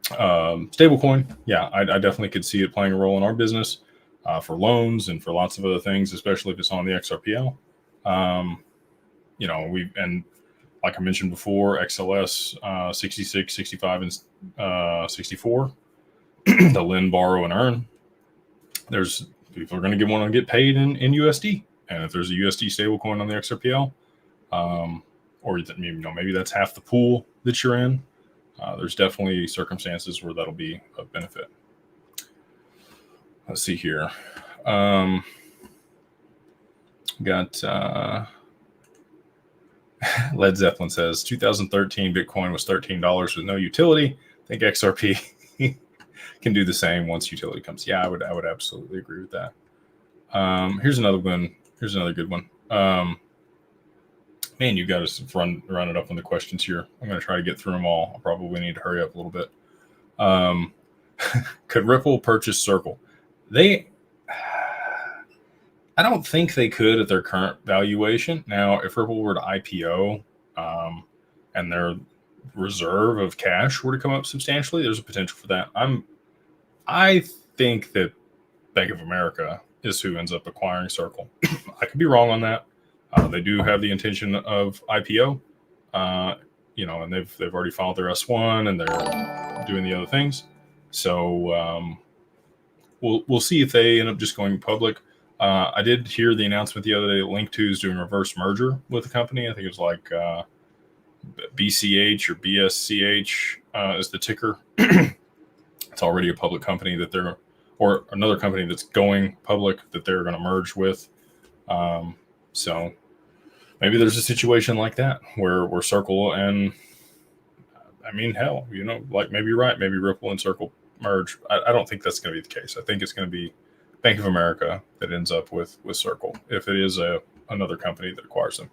S1: stablecoin, yeah, I definitely could see it playing a role in our business for loans and for lots of other things, especially if it's on the XRPL. You know, and like I mentioned before, XLS 66, 65, and 64, the lend, borrow, and earn. There's people are going to want to get paid in USD. And if there's a USD stablecoin on the XRPL, or you know, maybe that's half the pool that you're in, there's definitely circumstances where that'll be a benefit. Let's see here. Got Led Zeppelin says 2013 Bitcoin was $13 with no utility. I think XRP can do the same once utility comes. Yeah, I would absolutely agree with that. Here's another one. Here's another good one. Man, you got to run it up on the questions here. I'm going to try to get through them all. I'll probably need to hurry up a little bit. Could Ripple purchase Circle? I don't think they could at their current valuation. Now, if Ripple were to IPO and their reserve of cash were to come up substantially, there's a potential for that. I think that Bank of America is who ends up acquiring Circle. I could be wrong on that. They do have the intention of IPO, you know, and they've already filed their S1 and they're doing the other things. So we'll see if they end up just going public. I did hear the announcement the other day that Link2 is doing reverse merger with the company. I think it was like BCH or BSCH is the ticker. It's already a public company that or another company that's going public that they're going to merge with. So maybe there's a situation like that where Circle and, I mean, hell, you know, like maybe you're right. Maybe Ripple and Circle merge. I don't think that's going to be the case. I think it's going to be Bank of America that ends up with Circle if it is another company that acquires them.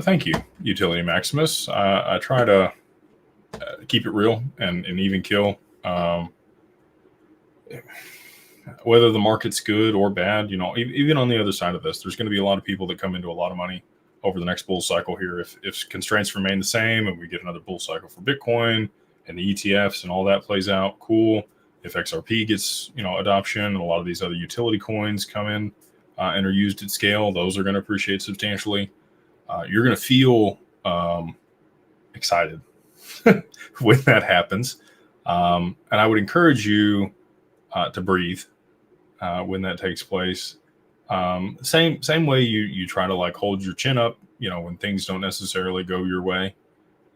S1: Thank you, Utility Maximus. I try to keep it real and even kill. whether the market's good or bad, even on the other side of this, there's going to be a lot of people that come into a lot of money over the next bull cycle here. If constraints remain the same and we get another bull cycle for Bitcoin and the ETFs and all that plays out, cool. If XRP gets, adoption and a lot of these other utility coins come in and are used at scale, those are going to appreciate substantially. You're going to feel excited when that happens. And I would encourage you to breathe when that takes place. Same way you try to like hold your chin up, when things don't necessarily go your way,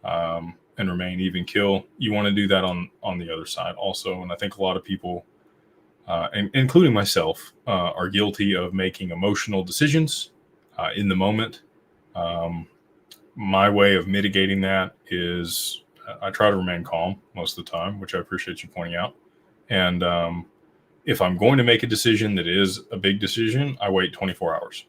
S1: and remain even kill. You want to do that on the other side also. And I think a lot of people, and including myself, are guilty of making emotional decisions in the moment. My way of mitigating that is I try to remain calm most of the time, which I appreciate you pointing out. And if I'm going to make a decision that is a big decision, I wait 24 hours.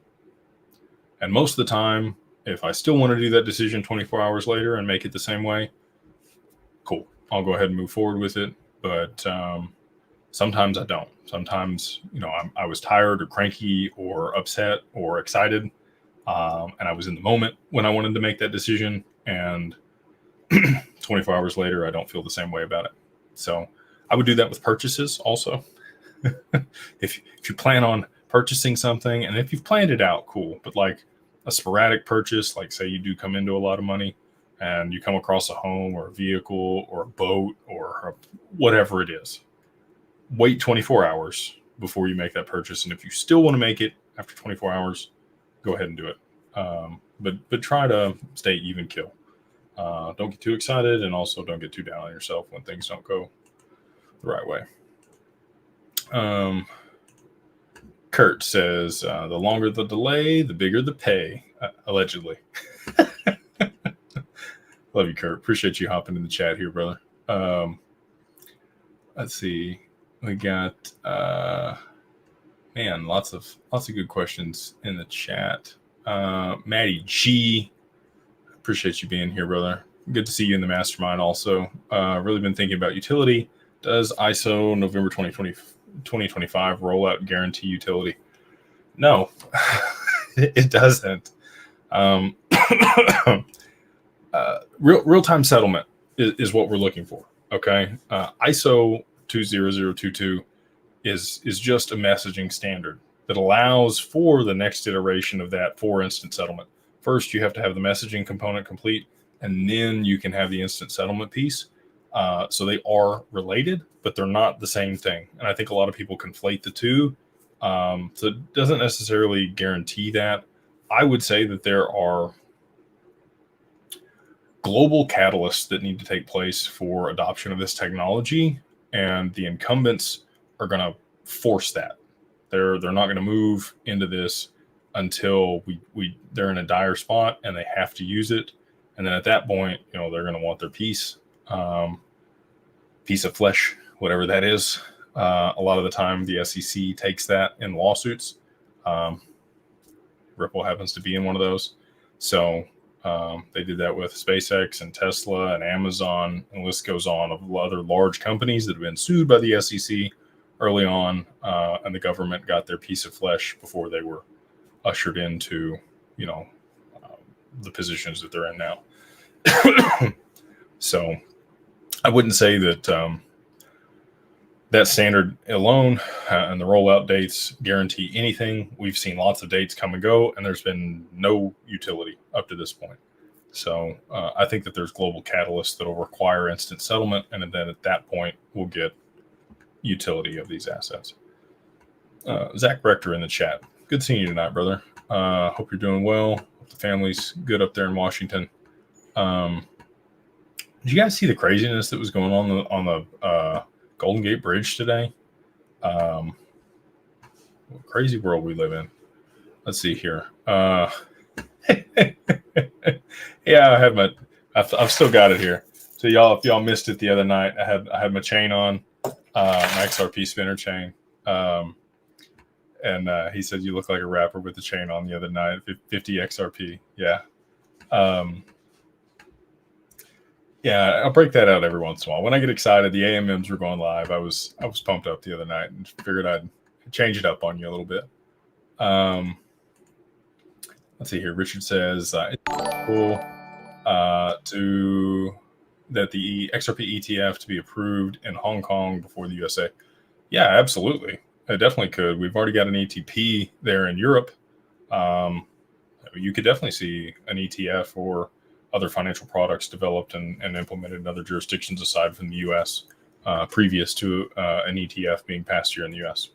S1: And most of the time, if I still want to do that decision 24 hours later and make it the same way, cool. I'll go ahead and move forward with it. But sometimes I don't. Sometimes, I was tired or cranky or upset or excited. And I was in the moment when I wanted to make that decision. And 24 hours later, I don't feel the same way about it. So I would do that with purchases also. If you plan on purchasing something, and if you've planned it out, cool. But like a sporadic purchase, like say you do come into a lot of money and you come across a home or a vehicle or a boat or whatever it is, wait 24 hours before you make that purchase. And if you still want to make it after 24 hours, go ahead and do it. But try to stay even kill. Don't get too excited, and also don't get too down on yourself when things don't go the right way. Kurt says, the longer the delay, the bigger the pay, allegedly. Love you, Kurt. Appreciate you hopping in the chat here, brother. Let's see. We got, lots of good questions in the chat. Maddie G, appreciate you being here, brother. Good to see you in the mastermind also. Really been thinking about utility. Does ISO November 2025 rollout guarantee utility? No, it doesn't. Real-time settlement is what we're looking for. Okay. ISO 20022 is just a messaging standard that allows for the next iteration of that for instant settlement. First, you have to have the messaging component complete, and then you can have the instant settlement piece. So they are related, but they're not the same thing. And I think a lot of people conflate the two. So it doesn't necessarily guarantee that. I would say that there are global catalysts that need to take place for adoption of this technology, and the incumbents are going to force that. They're not going to move into this until they're in a dire spot and they have to use it. And then at that point, they're going to want their piece of flesh, whatever that is. A lot of the time, the SEC takes that in lawsuits. Ripple happens to be in one of those. So they did that with SpaceX and Tesla and Amazon, and the list goes on of other large companies that have been sued by the SEC early on, and the government got their piece of flesh before they were ushered into, the positions that they're in now. So I wouldn't say that that standard alone and the rollout dates guarantee anything. We've seen lots of dates come and go, and there's been no utility up to this point. So I think that there's global catalysts that will require instant settlement, and then at that point, we'll get utility of these assets. Zach Rector in the chat. Good seeing you tonight, brother. Hope you're doing well. Hope the family's good up there in Washington. Did you guys see the craziness that was going on the Golden Gate Bridge today? What crazy world we live in. Let's see here. Yeah, I've still got it here. So if y'all missed it the other night, I had my chain on, my XRP spinner chain. And he said, you look like a rapper with the chain on the other night, 50 XRP. Yeah. Yeah, I'll break that out every once in a while. When I get excited, the AMMs were going live. I was pumped up the other night and figured I'd change it up on you a little bit. Let's see here. Richard says it's cool that the XRP ETF to be approved in Hong Kong before the USA. Yeah, absolutely. It definitely could. We've already got an ETP there in Europe. You could definitely see an ETF or other financial products developed and implemented in other jurisdictions aside from the US previous to an ETF being passed here in the US.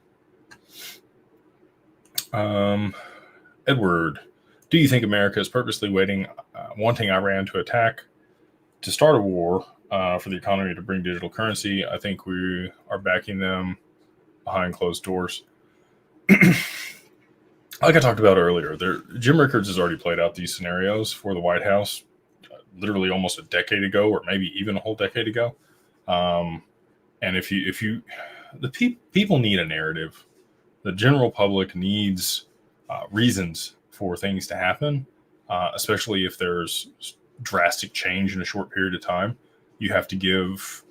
S1: Edward, do you think America is purposely wanting Iran to attack to start a war for the economy to bring digital currency? I think we are backing them behind closed doors. Like I talked about earlier, Jim Rickards has already played out these scenarios for the White House literally almost a decade ago, or maybe even a whole decade ago. And people need a narrative. The general public needs reasons for things to happen, especially if there's drastic change in a short period of time. You have to give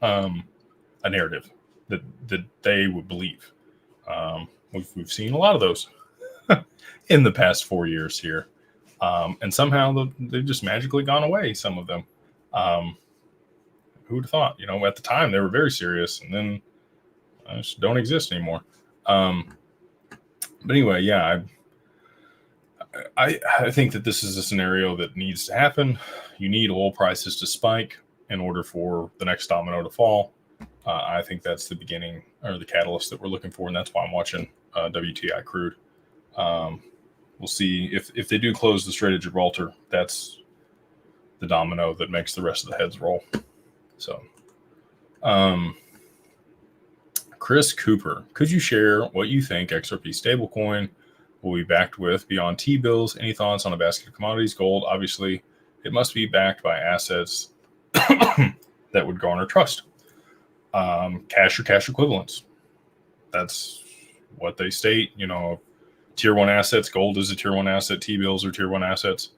S1: a narrative that they would believe. We've seen a lot of those in the past 4 years here. And somehow they've just magically gone away, some of them. Who would have thought? At the time, they were very serious, and then just don't exist anymore. But anyway, yeah, I think that this is a scenario that needs to happen. You need oil prices to spike in order for the next domino to fall. I think that's the beginning or the catalyst that we're looking for, and that's why I'm watching WTI crude. We'll see if they do close the Strait of Gibraltar. That's the domino that makes the rest of the heads roll. So, Chris Cooper, could you share what you think XRP stablecoin will be backed with beyond T-bills? Any thoughts on a basket of commodities? Gold, obviously, it must be backed by assets that would garner trust. Cash or cash equivalents. That's what they state. Tier 1 assets. Gold is a tier 1 asset. T-bills are tier 1 assets.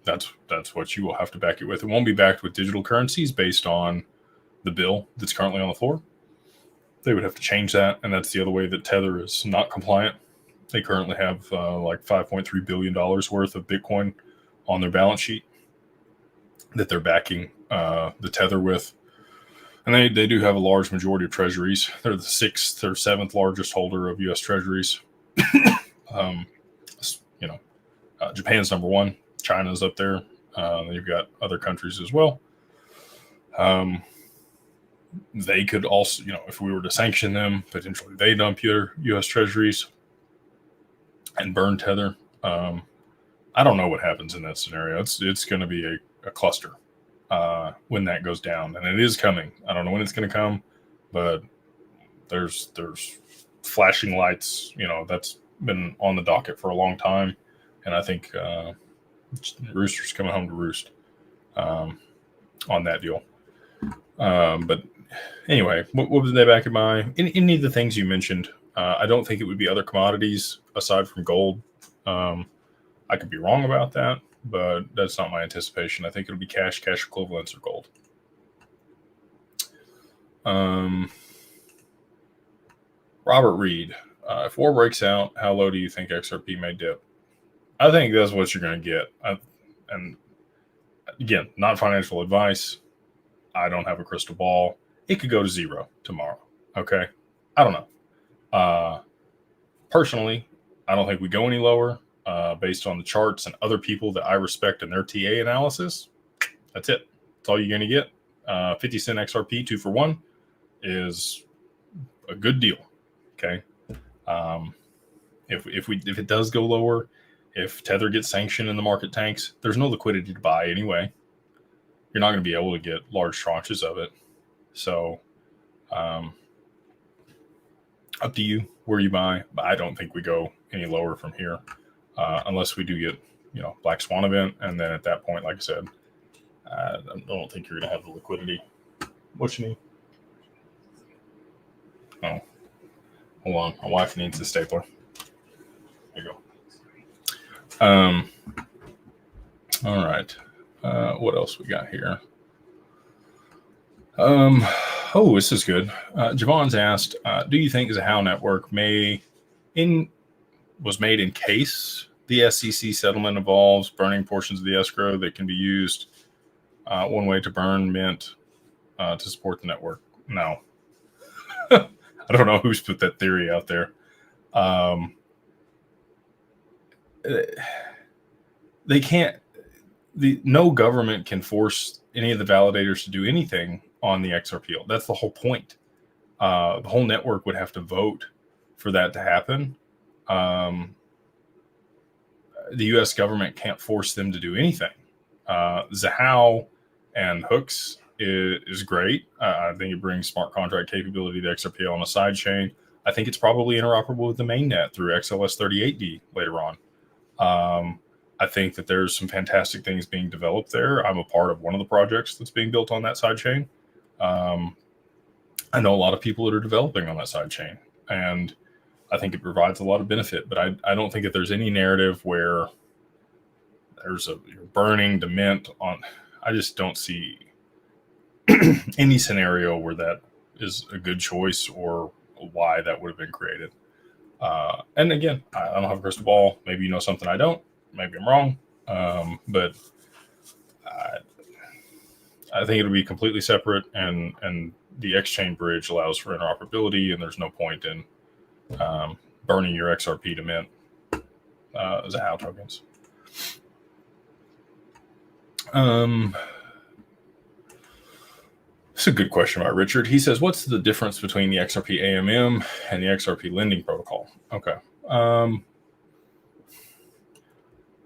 S1: That's what you will have to back it with. It won't be backed with digital currencies based on the bill that's currently on the floor. They would have to change that, and that's the other way that Tether is not compliant. They currently have like $5.3 billion worth of Bitcoin on their balance sheet that they're backing the Tether with. And they do have a large majority of treasuries. They're the 6th or 7th largest holder of U.S. treasuries. Japan's number 1. China's up there. You've got other countries as well. They could also, if we were to sanction them, potentially they dump your U.S. treasuries and burn Tether. I don't know what happens in that scenario. It's going to be a cluster when that goes down, and it is coming. I don't know when it's going to come, but there's flashing lights. That's been on the docket for a long time, and I think Rooster's coming home to roost on that deal. But anyway, what would they back it by? Any of the things you mentioned. I don't think it would be other commodities aside from gold. I could be wrong about that, but that's not my anticipation. I think it'll be cash equivalents, or gold. Robert Reed, if war breaks out, how low do you think XRP may dip? I think that's what you're going to get. And again, not financial advice. I don't have a crystal ball. It could go to 0 tomorrow. Okay. I don't know. Personally, I don't think we go any lower based on the charts and other people that I respect in their TA analysis. That's it. That's all you're going to get. 50 cent XRP 2 for 1 is a good deal. Okay. If it does go lower, if Tether gets sanctioned and the market tanks, there's no liquidity to buy anyway. You're not going to be able to get large tranches of it. So, up to you where you buy. But I don't think we go any lower from here, unless we do get, Black Swan event. And then at that point, like I said, I don't think you're going to have the liquidity. What you need? Oh, hold on. My wife needs a stapler. There you go. All right. What else we got here? This is good. Javon's asked, do you think Zahao Network was made in case the SEC settlement involves burning portions of the escrow that can be used one way to burn mint to support the network? No. I don't know who's put that theory out there. They can't. No government can force any of the validators to do anything on the XRP. That's the whole point. The whole network would have to vote for that to happen. The U.S. government can't force them to do anything. Zahao and Hooks is great. I think it brings smart contract capability to XRP on a side chain. I think it's probably interoperable with the mainnet through XLS38D later on. I think that there's some fantastic things being developed there. I'm a part of one of the projects that's being built on that side chain. I know a lot of people that are developing on that side chain, and I think it provides a lot of benefit. But I don't think that there's any narrative where you're burning the mint on. I just don't see any scenario where that is a good choice or why that would have been created. And again, I don't have a crystal ball. Maybe you know something I don't. Maybe I'm wrong. But I think it'll be completely separate, and the exchange bridge allows for interoperability, and there's no point in burning your XRP to mint Zahao tokens. It's a good question by Richard. He says, what's the difference between the XRP AMM and the XRP lending protocol? Okay.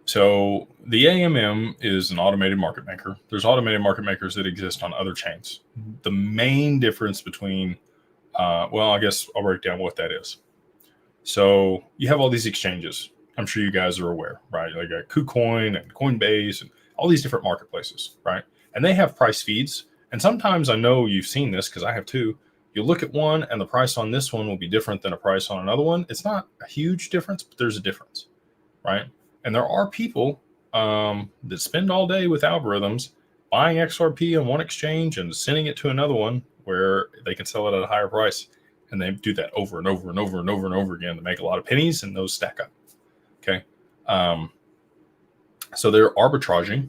S1: So the AMM is an automated market maker. There's automated market makers that exist on other chains. The main difference between, I guess I'll break down what that is. So you have all these exchanges. I'm sure you guys are aware, right? Like KuCoin and Coinbase and all these different marketplaces, right? And they have price feeds. And sometimes I know you've seen this because I have too. You look at one and the price on this one will be different than a price on another one. It's not a huge difference, but there's a difference, right? And there are people that spend all day with algorithms buying XRP on one exchange and sending it to another one where they can sell it at a higher price. And they do that over and over and over and over and over again to make a lot of pennies, and those stack up. Okay. So they're arbitraging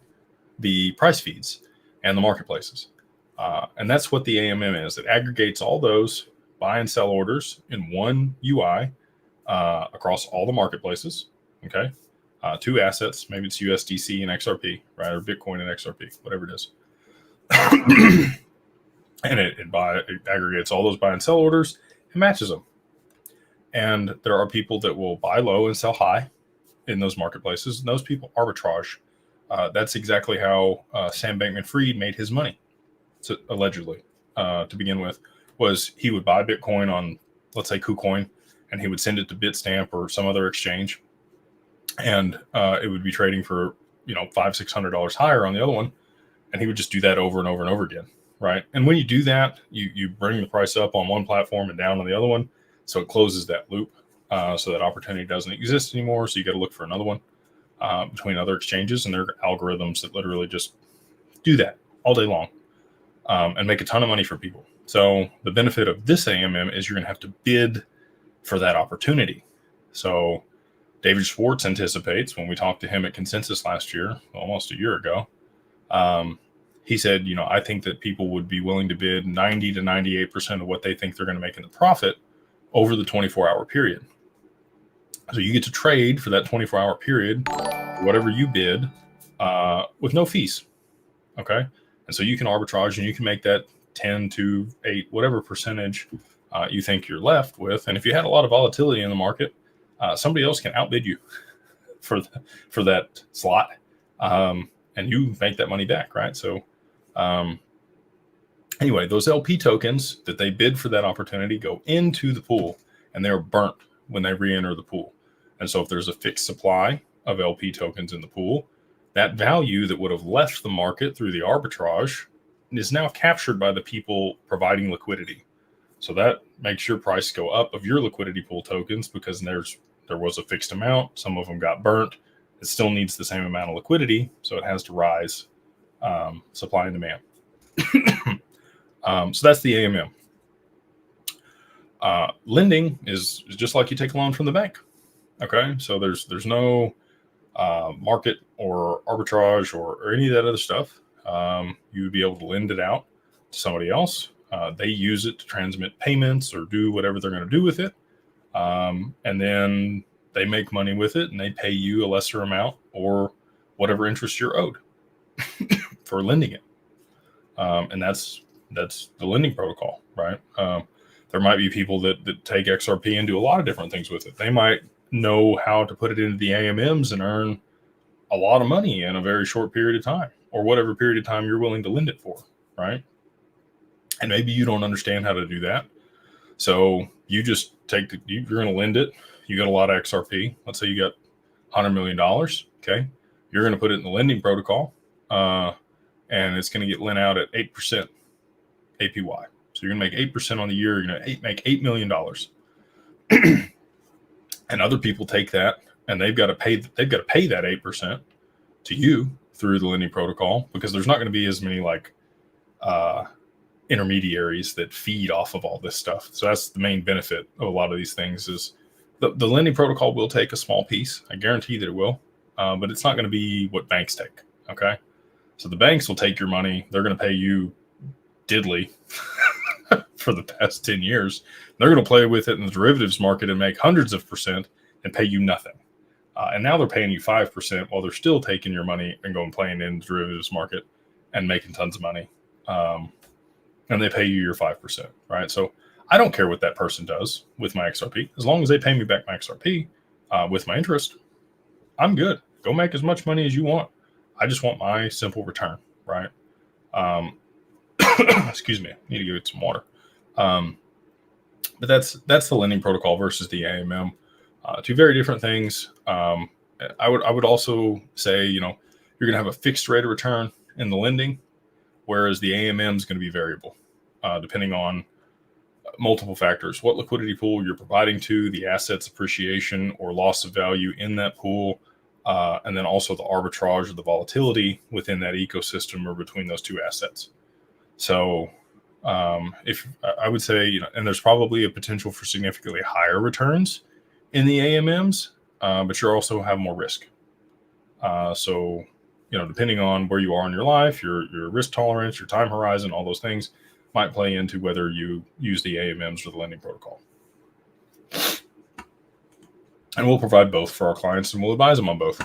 S1: the price feeds and the marketplaces. And that's what the AMM is. It aggregates all those buy and sell orders in one UI across all the marketplaces. Okay. Two assets, maybe it's USDC and XRP, right? Or Bitcoin and XRP, whatever it is. And it aggregates all those buy and sell orders and matches them. And there are people that will buy low and sell high in those marketplaces. And those people arbitrage. That's exactly how Sam Bankman-Fried made his money, allegedly, to begin with, was he would buy Bitcoin on, let's say, KuCoin, and he would send it to Bitstamp or some other exchange. And it would be trading for, $500-$600 higher on the other one. And he would just do that over and over and over again. Right. And when you do that, you bring the price up on one platform and down on the other one. So it closes that loop. So that opportunity doesn't exist anymore. So you got to look for another one between other exchanges. And there are algorithms that literally just do that all day long and make a ton of money for people. So the benefit of this AMM is you're going to have to bid for that opportunity. So David Schwartz anticipates, when we talked to him at Consensus last year, almost a year ago, he said, I think that people would be willing to bid 90 to 98% of what they think they're going to make in the profit over the 24-hour period. So you get to trade for that 24-hour period, whatever you bid, with no fees. Okay. And so you can arbitrage and you can make that 10 to 8, whatever percentage you think you're left with. And if you had a lot of volatility in the market, somebody else can outbid you for that slot. And you make that money back, right? So anyway, those LP tokens that they bid for that opportunity go into the pool, and they're burnt when they re-enter the pool. And so if there's a fixed supply of LP tokens in the pool, that value that would have left the market through the arbitrage is now captured by the people providing liquidity. So that makes your price go up of your liquidity pool tokens, because there was a fixed amount. Some of them got burnt. It still needs the same amount of liquidity, so it has to rise supply and demand. So that's the AMM. Lending is just like you take a loan from the bank. Okay, so there's no market or arbitrage or any of that other stuff. You would be able to lend it out to somebody else. They use it to transmit payments or do whatever they're going to do with it. And then they make money with it and they pay you a lesser amount or whatever interest you're owed for lending it. And that's the lending protocol, right? There might be people that take XRP and do a lot of different things with it. They might know how to put it into the AMMs and earn a lot of money in a very short period of time, or whatever period of time you're willing to lend it for, right? And maybe you don't understand how to do that. So you just you're going to lend it. You got a lot of XRP. Let's say you got $100 million. Okay. You're going to put it in the lending protocol, and it's going to get lent out at 8% APY. So you're going to make 8% on the year. You're going to make $8 million. And other people take that and they've got to pay that 8% to you through the lending protocol, because there's not going to be as many intermediaries that feed off of all this stuff. So that's the main benefit of a lot of these things is the lending protocol will take a small piece. I guarantee that it will, but it's not going to be what banks take. Okay. So the banks will take your money. They're going to pay you diddly for the past 10 years. They're going to play with it in the derivatives market and make hundreds of percent and pay you nothing. And now they're paying you 5% while they're still taking your money and going playing in the derivatives market and making tons of money. And they pay you your 5%, right? So I don't care what that person does with my XRP. As long as they pay me back my XRP with my interest, I'm good. Go make as much money as you want. I just want my simple return, right? Excuse me, I need to give it some water. But that's the lending protocol versus the AMM. Two very different things. I would also say, you're going to have a fixed rate of return in the lending, whereas the AMM is going to be variable, depending on multiple factors: what liquidity pool you're providing to, the asset's appreciation or loss of value in that pool, and then also the arbitrage or the volatility within that ecosystem or between those two assets. So if I would say, and there's probably a potential for significantly higher returns in the AMMs, but you also have more risk. So, depending on where you are in your life, your risk tolerance, your time horizon, all those things might play into whether you use the AMMs or the lending protocol. And we'll provide both for our clients, and we'll advise them on both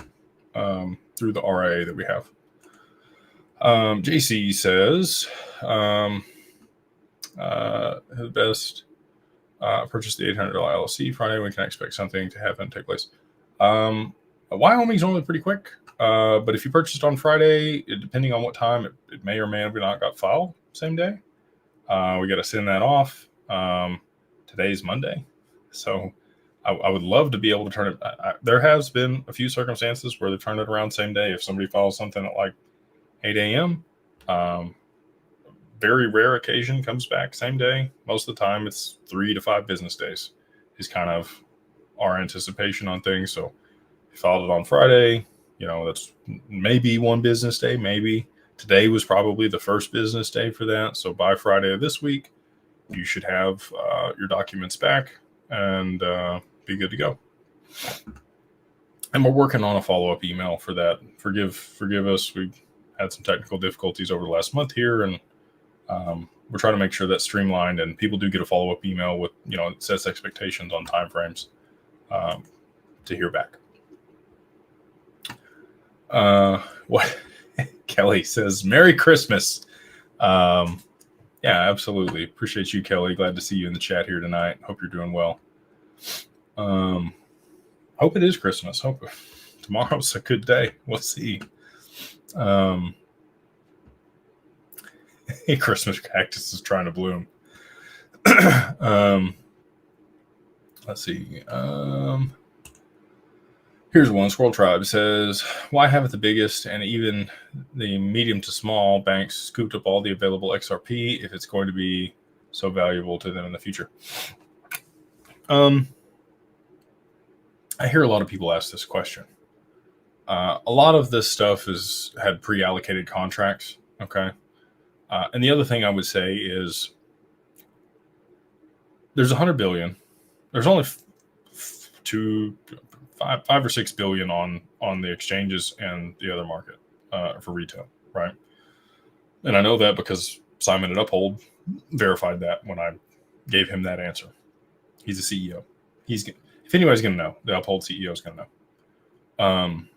S1: through the RIA that we have. JC says, the best purchase the $800 LLC Friday. When can I expect something to happen, take place? Wyoming's normally pretty quick, but if you purchased on Friday, depending on what time, it may or may not got filed same day. We got to send that off. Today's Monday, so I would love to be able to turn it. There has been a few circumstances where they turn it around same day. If somebody files something at like 8 a.m., very rare occasion comes back same day. Most of the time, it's 3 to 5 business days is kind of our anticipation on things. So if you filed it on Friday, that's maybe 1 business day. Maybe today was probably the first business day for that. So by Friday of this week, you should have your documents back and be good to go. And we're working on a follow-up email for that. Forgive us. We had some technical difficulties over the last month here, and we're trying to make sure that's streamlined and people do get a follow-up email with, it sets expectations on timeframes to hear back. What Kelly says, Merry Christmas. Yeah, absolutely. Appreciate you, Kelly. Glad to see you in the chat here tonight. Hope you're doing well. Hope it is Christmas. Hope tomorrow's a good day. We'll see. Christmas cactus is trying to bloom. Let's see. Here's one. Squirrel Tribe says, why haven't the biggest and even the medium to small banks scooped up all the available XRP if it's going to be so valuable to them in the future? I hear a lot of people ask this question. A lot of this stuff had pre-allocated contracts. Okay. And the other thing I would say is there's 100 billion. There's only five or 6 billion on the exchanges and the other market for retail, right? And I know that because Simon at Uphold verified that when I gave him that answer. He's a CEO. If anybody's going to know, the Uphold CEO is going to know.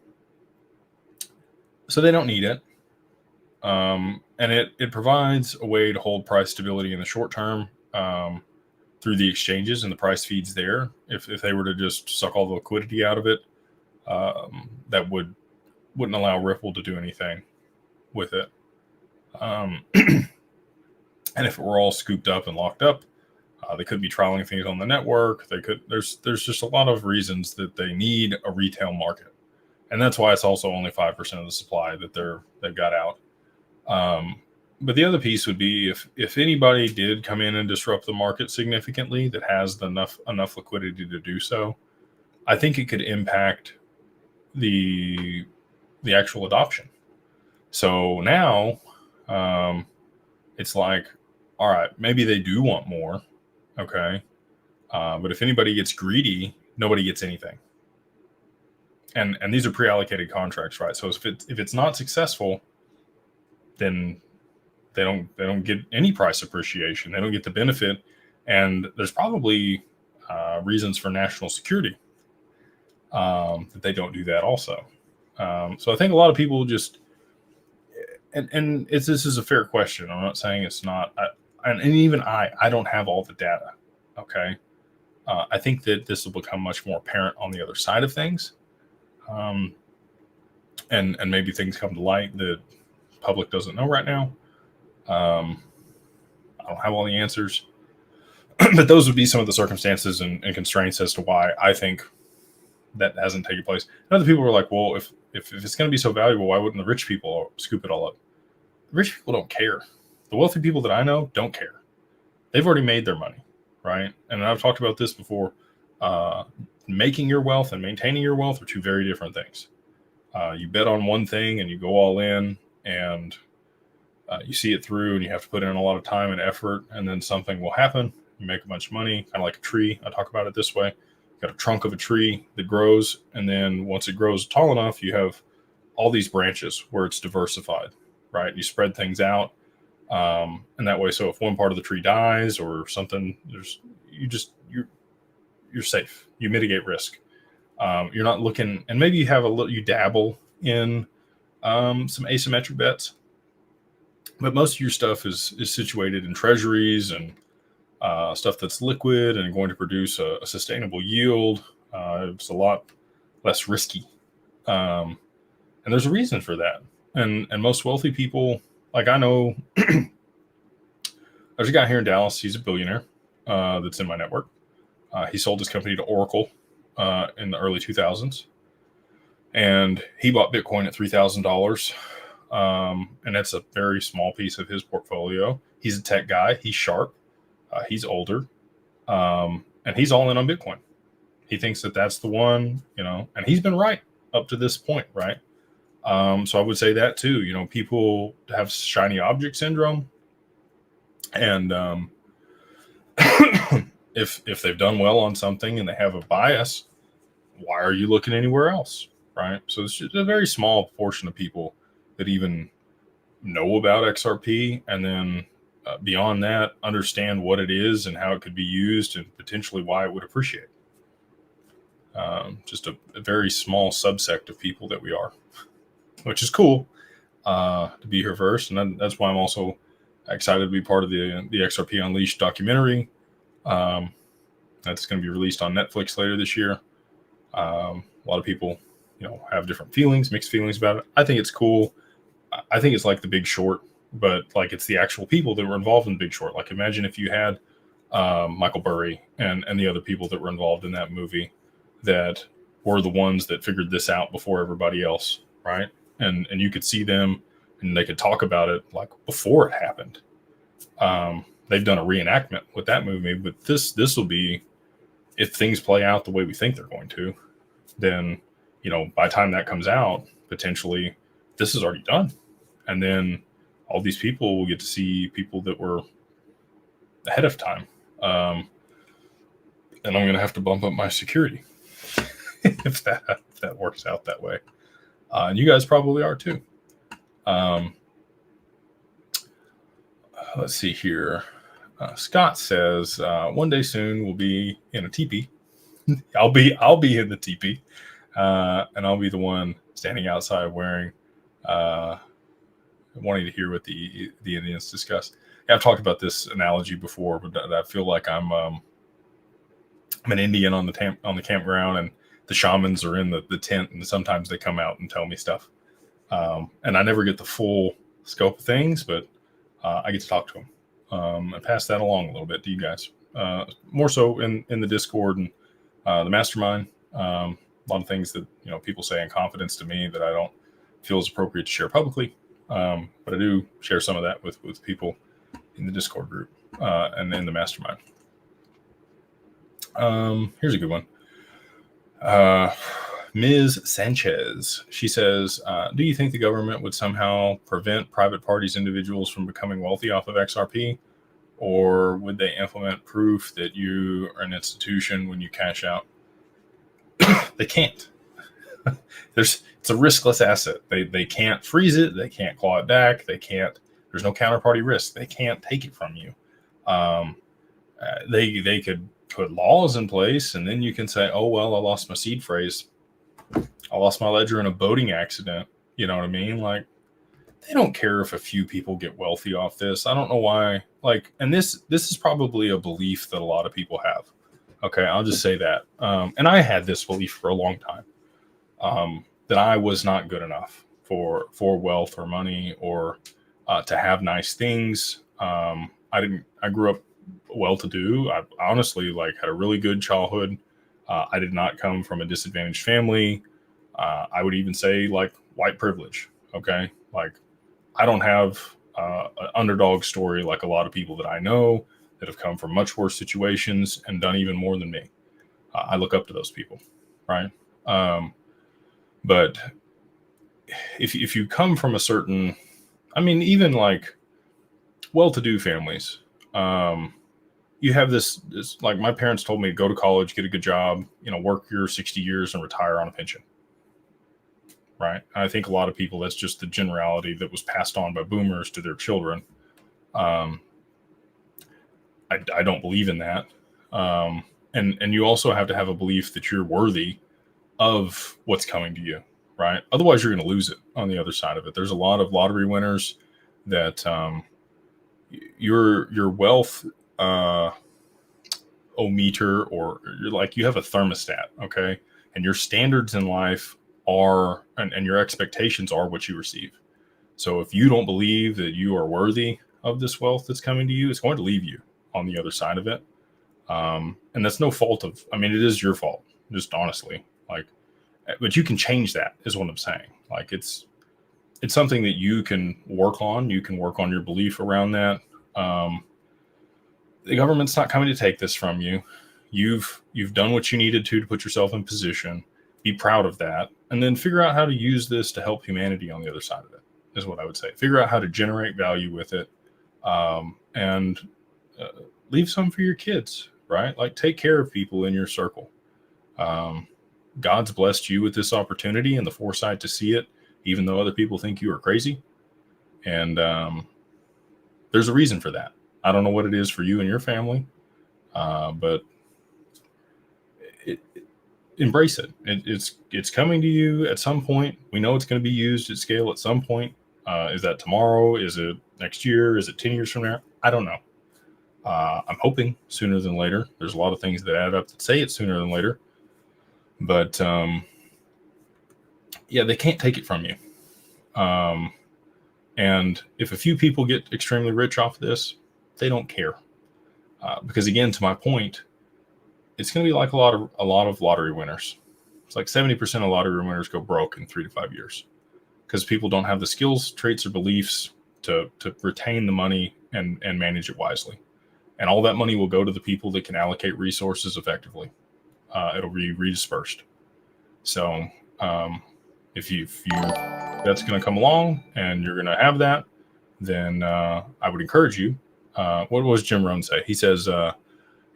S1: So they don't need it. And it provides a way to hold price stability in the short term through the exchanges and the price feeds there. If they were to just suck all the liquidity out of it, that wouldn't allow Ripple to do anything with it. And if it were all scooped up and locked up, they could be trialing things on the network. There's just a lot of reasons that they need a retail market, and that's why it's also only 5% of the supply that they've got out. But the other piece would be if anybody did come in and disrupt the market significantly that has enough liquidity to do so, I think it could impact the actual adoption. So now it's like, all right, maybe they do want more. Okay. But if anybody gets greedy, nobody gets anything. And these are pre-allocated contracts, right? So if it's not successful, then they don't get any price appreciation. They don't get the benefit. And there's probably reasons for national security that they don't do that also. So I think a lot of people just, and this is a fair question. I'm not saying it's not. And even I don't have all the data. Okay. I think that this will become much more apparent on the other side of things. And maybe things come to light that the public doesn't know right now. I don't have all the answers, but those would be some of the circumstances and constraints as to why I think that hasn't taken place. And other people were like, well, if it's going to be so valuable, why wouldn't the rich people scoop it all up? The rich people don't care. The wealthy people that I know don't care. They've already made their money, right? And I've talked about this before. Making your wealth and maintaining your wealth are two very different things. You bet on one thing and you go all in and you see it through and you have to put in a lot of time and effort, and then something will happen. You make a bunch of money, kind of like a tree. I talk about it this way. You got a trunk of a tree that grows, and then once it grows tall enough, you have all these branches where it's diversified, right? You spread things out. And that way, so if one part of the tree dies or something, you're safe. You mitigate risk. You're not looking, and maybe you have you dabble in some asymmetric bets, but most of your stuff is situated in treasuries and stuff that's liquid and going to produce a sustainable yield. It's a lot less risky, and there's a reason for that. And most wealthy people, like I know, there's a guy here in Dallas. He's a billionaire that's in my network. He sold his company to Oracle in the early 2000s, and he bought Bitcoin at $3,000. And that's a very small piece of his portfolio. He's a tech guy. He's sharp. He's older, and he's all in on Bitcoin. He thinks that that's the one, and he's been right up to this point, right? So I would say that too. People have shiny object syndrome, and if they've done well on something and they have a bias, why are you looking anywhere else, right? So it's just a very small portion of people that even know about XRP, and then beyond that, understand what it is and how it could be used and potentially why it would appreciate. Just a very small subsect of people that we are, which is cool to be here first. And that's why I'm also excited to be part of the XRP Unleashed documentary. That's going to be released on Netflix later this year. A lot of people, have different feelings, mixed feelings about it. I think it's cool. I think it's like The Big Short, but like it's the actual people that were involved in The Big Short. Like imagine if you had Michael Burry and the other people that were involved in that movie that were the ones that figured this out before everybody else, right? And you could see them and they could talk about it like before it happened. They've done a reenactment with that movie, but this will be, if things play out the way we think they're going to, then by the time that comes out, potentially this is already done. And then all these people will get to see people that were ahead of time. And I'm going to have to bump up my security if that works out that way. And you guys probably are too. Let's see here. Scott says, one day soon we'll be in a teepee. I'll be in the teepee, and I'll be the one standing outside wearing, wanting to hear what the Indians discuss. Yeah, I've talked about this analogy before, but I feel like I'm an Indian on the campground, and the shamans are in the tent, and sometimes they come out and tell me stuff, and I never get the full scope of things, but I get to talk to them and pass that along a little bit to you guys, more so in the Discord and the mastermind. A lot of things that people say in confidence to me that I don't feel is appropriate to share publicly, but I do share some of that with people in the Discord group and in the mastermind. Here's a good one. Ms. Sanchez, she says, do you think the government would somehow prevent private parties, individuals from becoming wealthy off of XRP? Or would they implement proof that you are an institution when you cash out? They can't. It's a riskless asset. They can't freeze it. They can't claw it back. There's no counterparty risk. They can't take it from you. They could put laws in place, and then you can say, oh, well, I lost my seed phrase. I lost my ledger in a boating accident. You know what I mean? Like, they don't care if a few people get wealthy off this. I don't know why. And this is probably a belief that a lot of people have. Okay, I'll just say that. And I had this belief for a long time, that I was not good enough for wealth or money or to have nice things. I grew up well-to-do. I honestly had a really good childhood. I did not come from a disadvantaged family. I would even say white privilege. Okay. I don't have an underdog story like a lot of people that I know that have come from much worse situations and done even more than me. I look up to those people. Right. But if you come from a certain, even well-to-do families, you have this my parents told me to go to college, get a good job, work your 60 years and retire on a pension. Right. And I think a lot of people, that's just the generality that was passed on by boomers to their children. I don't believe in that. And you also have to have a belief that you're worthy of what's coming to you. Right. Otherwise, you're going to lose it on the other side of it. There's a lot of lottery winners that your wealth meter, or you have a thermostat. Okay. And your standards in life are, and your expectations are what you receive. So if you don't believe that you are worthy of this wealth that's coming to you, it's going to leave you on the other side of it. And that's no fault of, it is your fault, just honestly, but you can change that is what I'm saying. It's something that you can work on. You can work on your belief around that. The government's not coming to take this from you. You've done what you needed to put yourself in position. Be proud of that, and then figure out how to use this to help humanity on the other side of it, is what I would say. Figure out how to generate value with it, and leave some for your kids, right? Take care of people in your circle. God's blessed you with this opportunity and the foresight to see it, even though other people think you are crazy. And there's a reason for that. I don't know what it is for you and your family, but embrace it. It's coming to you at some point. We know it's going to be used at scale at some point. Is that tomorrow? Is it next year? Is it 10 years from now? I don't know. I'm hoping sooner than later. There's a lot of things that add up that say it's sooner than later. But they can't take it from you. And if a few people get extremely rich off this, they don't care. Because again, to my point, it's going to be like a lot of lottery winners. It's 70% of lottery winners go broke in 3 to 5 years because people don't have the skills, traits, or beliefs to retain the money and manage it wisely. And all that money will go to the people that can allocate resources effectively. It'll be redispersed. So If you that's going to come along and you're going to have that, then I would encourage you. What was Jim Rohn say? He says,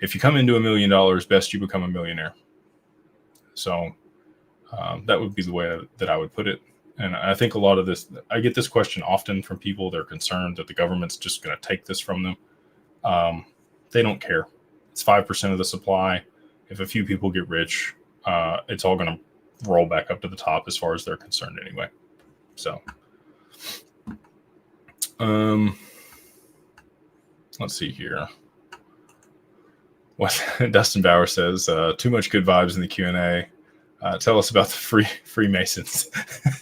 S1: if you come into $1 million, best you become a millionaire. So that would be the way that I would put it. And I think a lot of this, I get this question often from people. They're concerned that the government's just going to take this from them. They don't care. It's 5% of the supply. If a few people get rich, it's all going to roll back up to the top as far as they're concerned anyway. So, let's see here. What Dustin Bauer says, too much good vibes in the Q&A. Tell us about the Freemasons.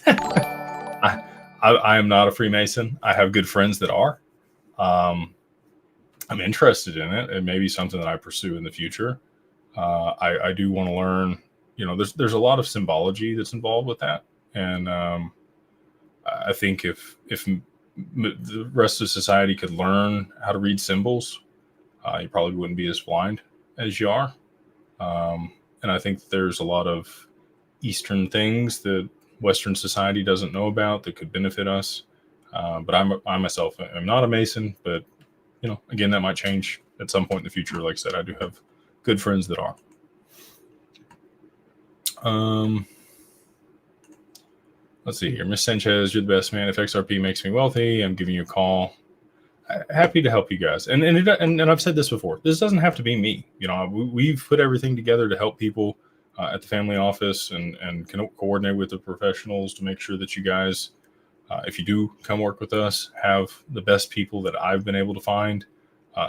S1: I am not a Freemason. I have good friends that are. I'm interested in it. It may be something that I pursue in the future. I do want to learn. There's a lot of symbology that's involved with that, and I think if the rest of society could learn how to read symbols, you probably wouldn't be as blind as you are. And I think there's a lot of Eastern things that Western society doesn't know about that could benefit us. But I myself am not a Mason, but again, that might change at some point in the future. Like I said, I do have good friends that are. Let's see here. Miss Sanchez, you're the best, man. If XRP makes me wealthy, I'm giving you a call. Happy to help you guys. And I've said this before. This doesn't have to be me. We've put everything together to help people at the family office and can coordinate with the professionals to make sure that you guys, if you do come work with us, have the best people that I've been able to find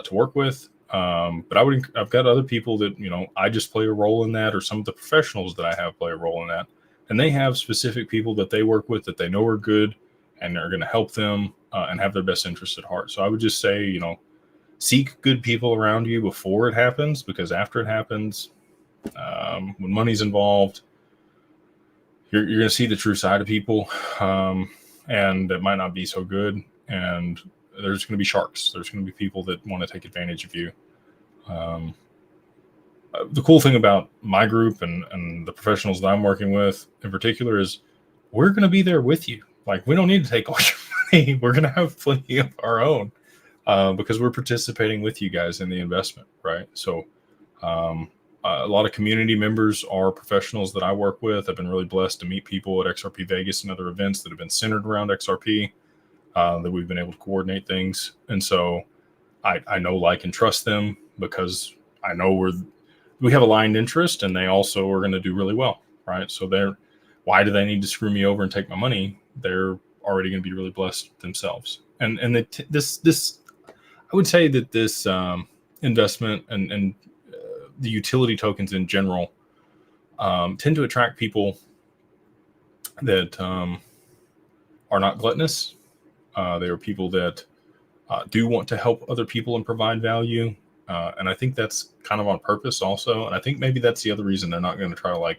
S1: to work with. But I've got other people that, I just play a role in that, or some of the professionals that I have play a role in that. And they have specific people that they work with that they know are good and are going to help them and have their best interests at heart. So I would just say, seek good people around you before it happens, because after it happens, when money's involved, you're going to see the true side of people, and it might not be so good. And there's going to be sharks. There's going to be people that want to take advantage of you. The cool thing about my group and the professionals that I'm working with in particular is we're going to be there with you. Like, we don't need to take all your money. We're going to have plenty of our own because we're participating with you guys in the investment, right? So a lot of community members are professionals that I work with. I've been really blessed to meet people at XRP Vegas and other events that have been centered around XRP, that we've been able to coordinate things. And so I know, like, and trust them because I know we have aligned interest, and they also are going to do really well, right? So why do they need to screw me over and take my money? They're already going to be really blessed themselves. And this I would say that this investment and the utility tokens in general tend to attract people that are not gluttonous. They are people that do want to help other people and provide value. And I think that's kind of on purpose also. And I think maybe that's the other reason they're not going to try to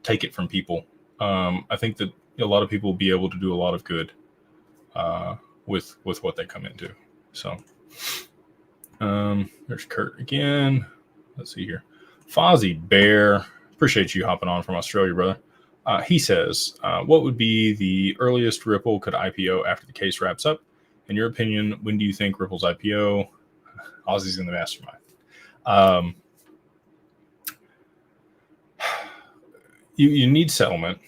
S1: take it from people. I think that a lot of people will be able to do a lot of good with what they come into. So there's Kurt again. Let's see here. Fozzie Bear, appreciate you hopping on from Australia, brother. He says, what would be the earliest Ripple could IPO after the case wraps up? In your opinion, when do you think Ripple's IPO? Aussie's in the mastermind. You need settlement,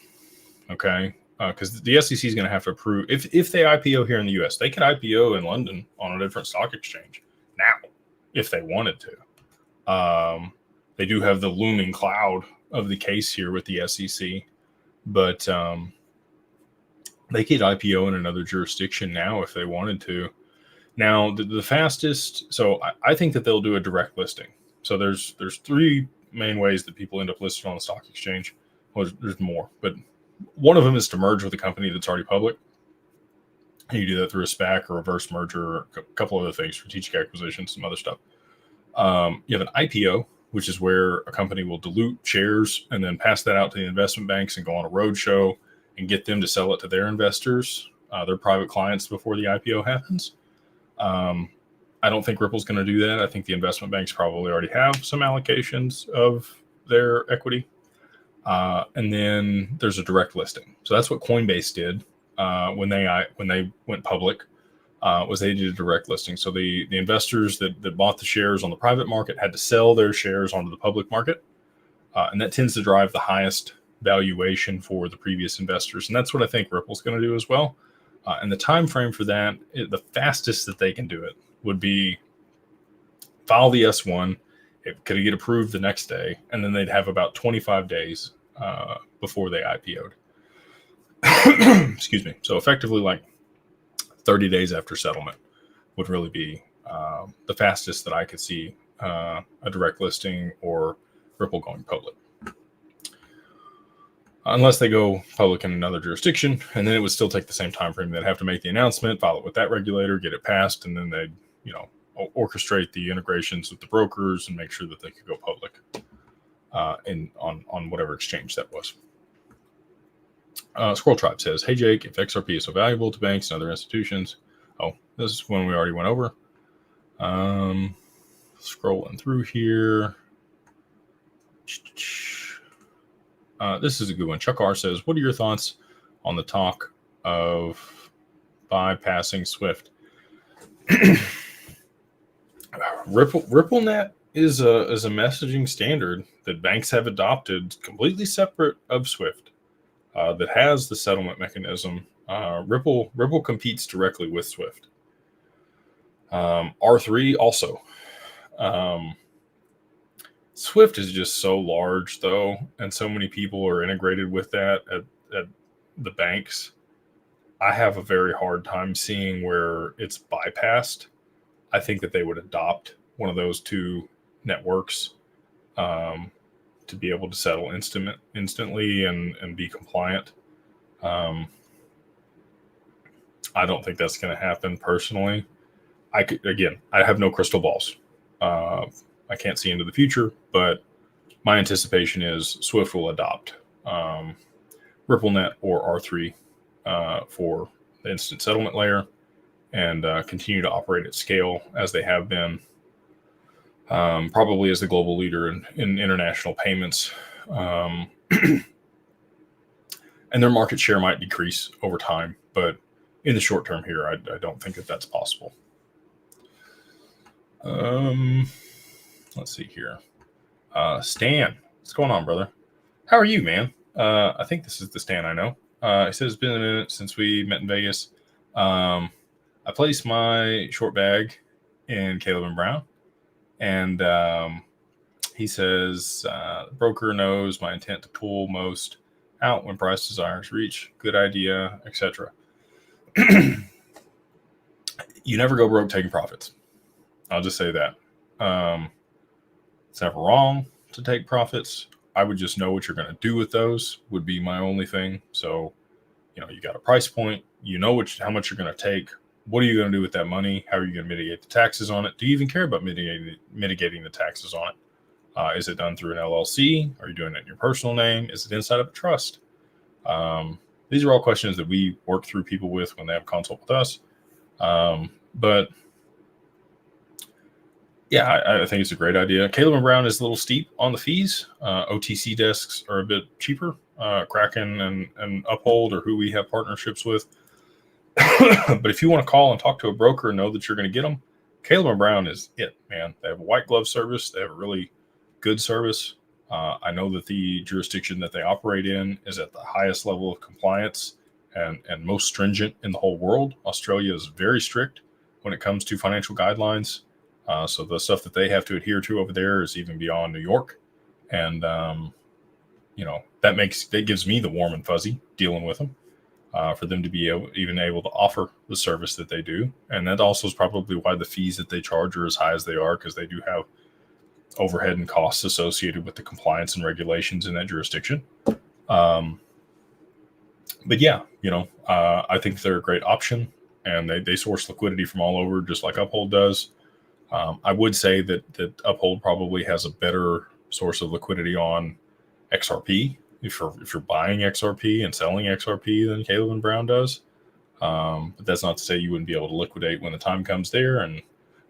S1: okay? Because the SEC is going to have to approve. If they IPO here in the U.S., they could IPO in London on a different stock exchange now, if they wanted to. They do have the looming cloud of the case here with the SEC, but they could IPO in another jurisdiction now if they wanted to. Now, the fastest, so I think that they'll do a direct listing. So there's three main ways that people end up listed on the stock exchange. Well, there's more, but one of them is to merge with a company that's already public. And you do that through a SPAC or reverse merger or a couple other things, strategic acquisition, some other stuff. You have an IPO, which is where a company will dilute shares and then pass that out to the investment banks and go on a roadshow and get them to sell it to their investors, their private clients, before the IPO happens. I don't think Ripple's going to do that. I think the investment banks probably already have some allocations of their equity. And then there's a direct listing. So that's what Coinbase did when they went public. Was they did a direct listing. So the investors that bought the shares on the private market had to sell their shares onto the public market. And that tends to drive the highest valuation for the previous investors. And that's what I think Ripple's going to do as well. And the time frame for that, the fastest that they can do it would be file the S1. It could get approved the next day, and then they'd have about 25 days before they IPO'd. Excuse me. So effectively, like 30 days after settlement would really be the fastest that I could see a direct listing or Ripple going public. Unless they go public in another jurisdiction, and then it would still take the same time frame. They'd have to make the announcement, file it with that regulator, get it passed, and then they'd, orchestrate the integrations with the brokers and make sure that they could go public on whatever exchange that was. Squirrel Tribe says, "Hey Jake, if XRP is so valuable to banks and other institutions," oh, this is one we already went over. Scrolling through here. This is a good one. Chuck R says, "What are your thoughts on the talk of bypassing SWIFT?" RippleNet is a messaging standard that banks have adopted, completely separate of SWIFT, that has the settlement mechanism. Ripple competes directly with SWIFT. R3 also. SWIFT is just so large, though, and so many people are integrated with that at the banks. I have a very hard time seeing where it's bypassed. I think that they would adopt one of those two networks to be able to settle instantly and be compliant. I don't think that's going to happen personally. I have no crystal balls. I can't see into the future, but my anticipation is SWIFT will adopt RippleNet or R3 for the instant settlement layer and continue to operate at scale as they have been, probably as the global leader in international payments. And their market share might decrease over time, but in the short term here, I don't think that that's possible. Let's see here. Stan, what's going on, brother? How are you, man? I think this is the Stan I know. He says, "It's been a minute since we met in Vegas. I placed my short bag in Caleb and Brown, and he says, the broker knows my intent to pull most out when price desires reach. Good idea, etc." You never go broke taking profits. I'll just say that. It's never wrong to take profits. I would just know what you're going to do with those would be my only thing. So, you got a price point, how much you're going to take. What are you going to do with that money? How are you going to mitigate the taxes on it? Do you even care about mitigating the taxes on it? Is it done through an LLC? Are you doing it in your personal name? Is it inside of a trust? These are all questions that we work through people with when they have a consult with us. But yeah, I think it's a great idea. Caleb and Brown is a little steep on the fees. OTC desks are a bit cheaper. Kraken and Uphold are who we have partnerships with. But if you want to call and talk to a broker and know that you're going to get them, Caleb and Brown is it, man. They have a white glove service. They have a really good service. I know that the jurisdiction that they operate in is at the highest level of compliance and most stringent in the whole world. Australia is very strict when it comes to financial guidelines. So the stuff that they have to adhere to over there is even beyond New York. And, that gives me the warm and fuzzy dealing with them, for them to be able to offer the service that they do. And that also is probably why the fees that they charge are as high as they are, because they do have overhead and costs associated with the compliance and regulations in that jurisdiction. But yeah, I think they're a great option, and they source liquidity from all over, just like Uphold does. I would say that Uphold probably has a better source of liquidity on XRP if you're buying XRP and selling XRP than Caleb and Brown does. But that's not to say you wouldn't be able to liquidate when the time comes there and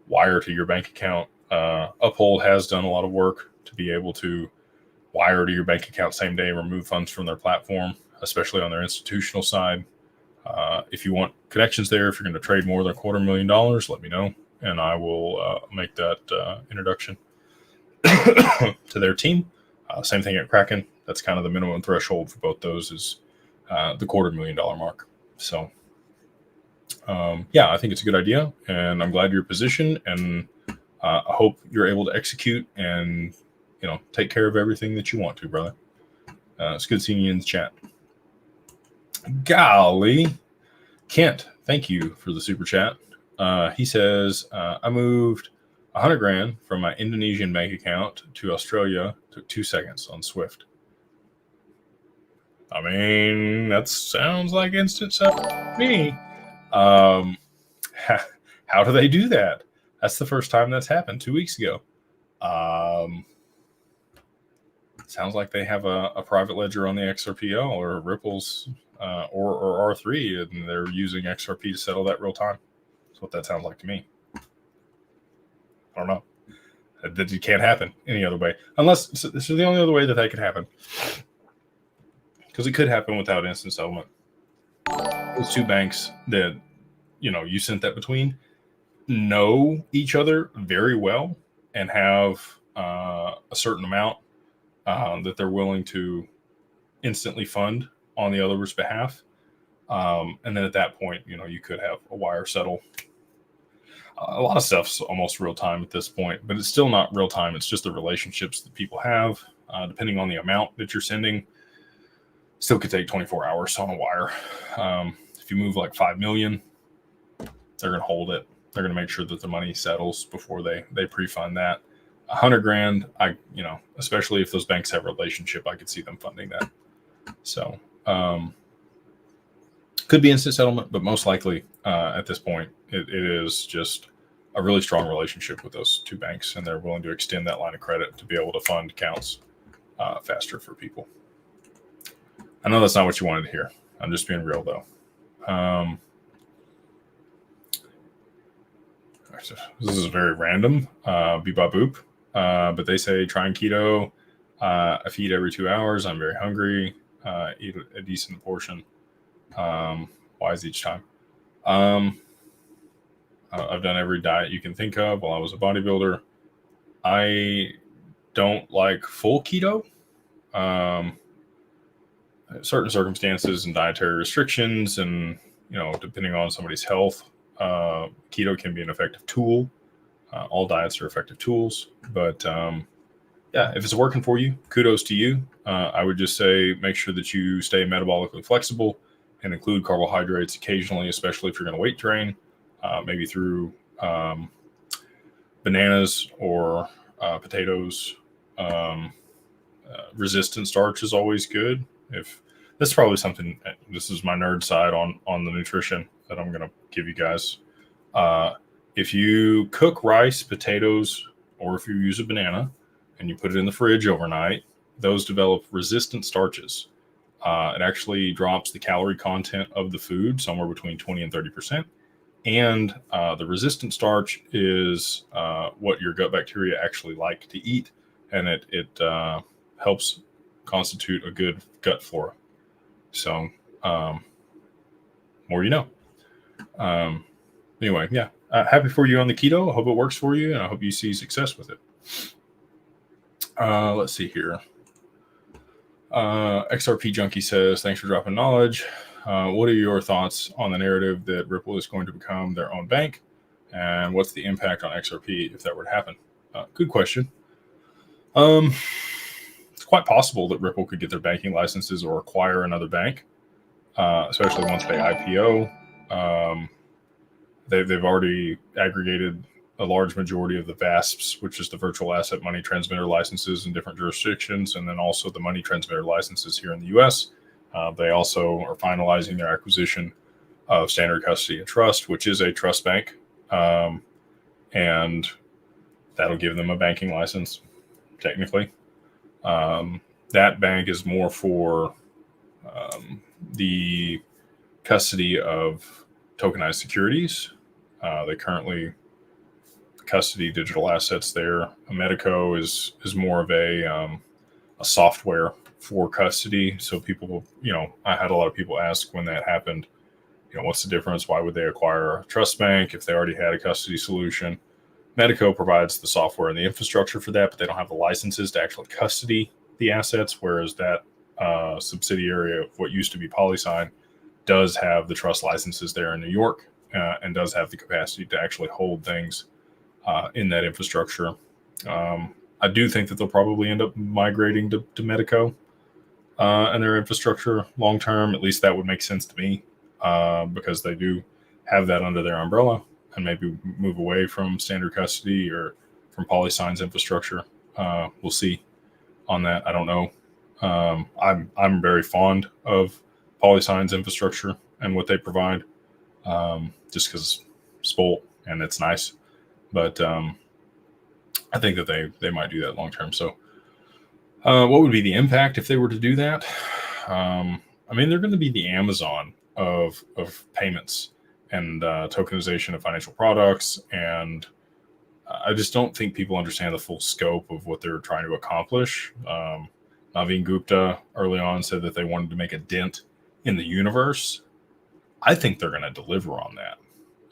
S1: wire to your bank account. Uphold has done a lot of work to be able to wire to your bank account same day, remove funds from their platform, especially on their institutional side. If you want connections there, if you're going to trade more than $250,000, let me know, and I will make that introduction to their team. Same thing at Kraken. That's kind of the minimum threshold for both those is the $250,000 mark. So, yeah, I think it's a good idea, and I'm glad you're positioned, and I hope you're able to execute and take care of everything that you want to, brother. It's good seeing you in the chat. Golly, Kent, thank you for the super chat. He says, I moved 100 grand from my Indonesian bank account to Australia. Took 2 seconds on Swift. I mean, that sounds like instant settlement to me. How do they do that? That's the first time that's happened 2 weeks ago. Sounds like they have a private ledger on the XRPL or Ripple's or R3, and they're using XRP to settle that real time. That's what that sounds like to me. I don't know. That it can't happen any other way. Unless, this is the only other way that could happen. Because it could happen without instant settlement. Those two banks that, you sent that between know each other very well and have a certain amount that they're willing to instantly fund on the other's behalf. And then at that point, you could have a wire settle. A lot of stuff's almost real time at this point, but it's still not real time. It's just the relationships that people have, depending on the amount that you're sending. Still could take 24 hours on a wire. If you move like 5 million, they're going to hold it. They're going to make sure that the money settles before they pre-fund that. 100 grand, especially if those banks have a relationship, I could see them funding that. So, could be instant settlement, but most likely at this point, it is just a really strong relationship with those two banks, and they're willing to extend that line of credit to be able to fund accounts faster for people. I know that's not what you wanted to hear. I'm just being real, though. This is very random. Beep bop boop. But they say trying keto. I feed every 2 hours. I'm very hungry. Eat a decent portion. Wise each time. I've done every diet you can think of while I was a bodybuilder. I don't like full keto. Certain circumstances and dietary restrictions, and depending on somebody's health, keto can be an effective tool. All diets are effective tools, but yeah, if it's working for you, kudos to you. I would just say make sure that you stay metabolically flexible and include carbohydrates occasionally, especially if you're going to weight train, maybe through bananas or potatoes. Resistant starch is always good. If this is probably something, this is my nerd side on the nutrition that I'm going to give you guys. If you cook rice, potatoes, or if you use a banana and you put it in the fridge overnight, those develop resistant starches. It actually drops the calorie content of the food somewhere between 20 and 30%. And the resistant starch is what your gut bacteria actually like to eat. And it helps constitute a good gut flora. So, more you know. Anyway, yeah. Happy for you on the keto. I hope it works for you, and I hope you see success with it. Let's see here. XRP Junkie says, thanks for dropping knowledge. What are your thoughts on the narrative that Ripple is going to become their own bank? And what's the impact on XRP if that were to happen? Good question. It's quite possible that Ripple could get their banking licenses or acquire another bank, especially once they IPO. They've already aggregated a large majority of the VASPs, which is the virtual asset money transmitter licenses in different jurisdictions, and then also the money transmitter licenses here in the U.S. They also are finalizing their acquisition of Standard Custody and Trust, which is a trust bank, and that'll give them a banking license, technically. That bank is more for the custody of tokenized securities. They currently custody digital assets there. Medico is more of a a software for custody. So people, I had a lot of people ask when that happened, what's the difference? Why would they acquire a trust bank if they already had a custody solution? Medico provides the software and the infrastructure for that, but they don't have the licenses to actually custody the assets, whereas that subsidiary of what used to be PolySign does have the trust licenses there in New York and does have the capacity to actually hold things in that infrastructure. I do think that they'll probably end up migrating to Medico and their infrastructure long term. At least that would make sense to me because they do have that under their umbrella, and maybe move away from standard custody or from PolySign's infrastructure. We'll see on that. I don't know. I'm very fond of PolySign's infrastructure and what they provide, just because Spolt and it's nice. But I think that they might do that long term. So what would be the impact if they were to do that? They're going to be the Amazon of payments and tokenization of financial products. And I just don't think people understand the full scope of what they're trying to accomplish. Naveen Gupta early on said that they wanted to make a dent in the universe. I think they're going to deliver on that.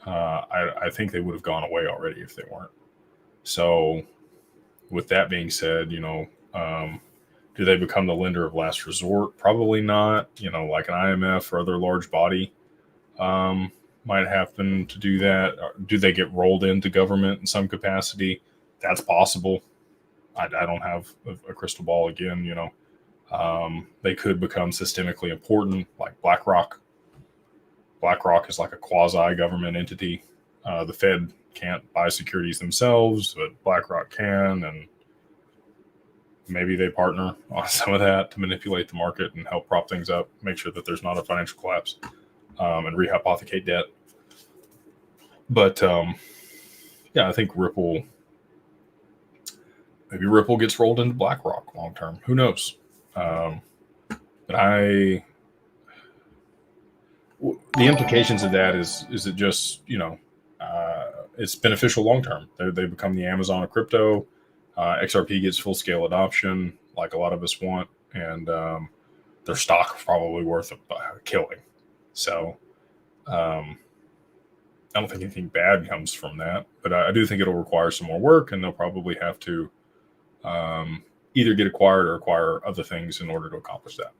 S1: I think they would have gone away already if they weren't. So with that being said, do they become the lender of last resort? Probably not. Like an IMF or other large body might happen to do that. Do they get rolled into government in some capacity? That's possible. I don't have a crystal ball again. They could become systemically important, like BlackRock. BlackRock is like a quasi-government entity. The Fed can't buy securities themselves, but BlackRock can, and maybe they partner on some of that to manipulate the market and help prop things up, make sure that there's not a financial collapse, and rehypothecate debt. But I think maybe Ripple gets rolled into BlackRock long term. Who knows? But the implications of that is it just, it's beneficial long term. They become the Amazon of crypto. XRP gets full scale adoption, like a lot of us want, and their stock is probably worth a killing. So I don't think anything bad comes from that, but I do think it'll require some more work, and they'll probably have to either get acquired or acquire other things in order to accomplish that.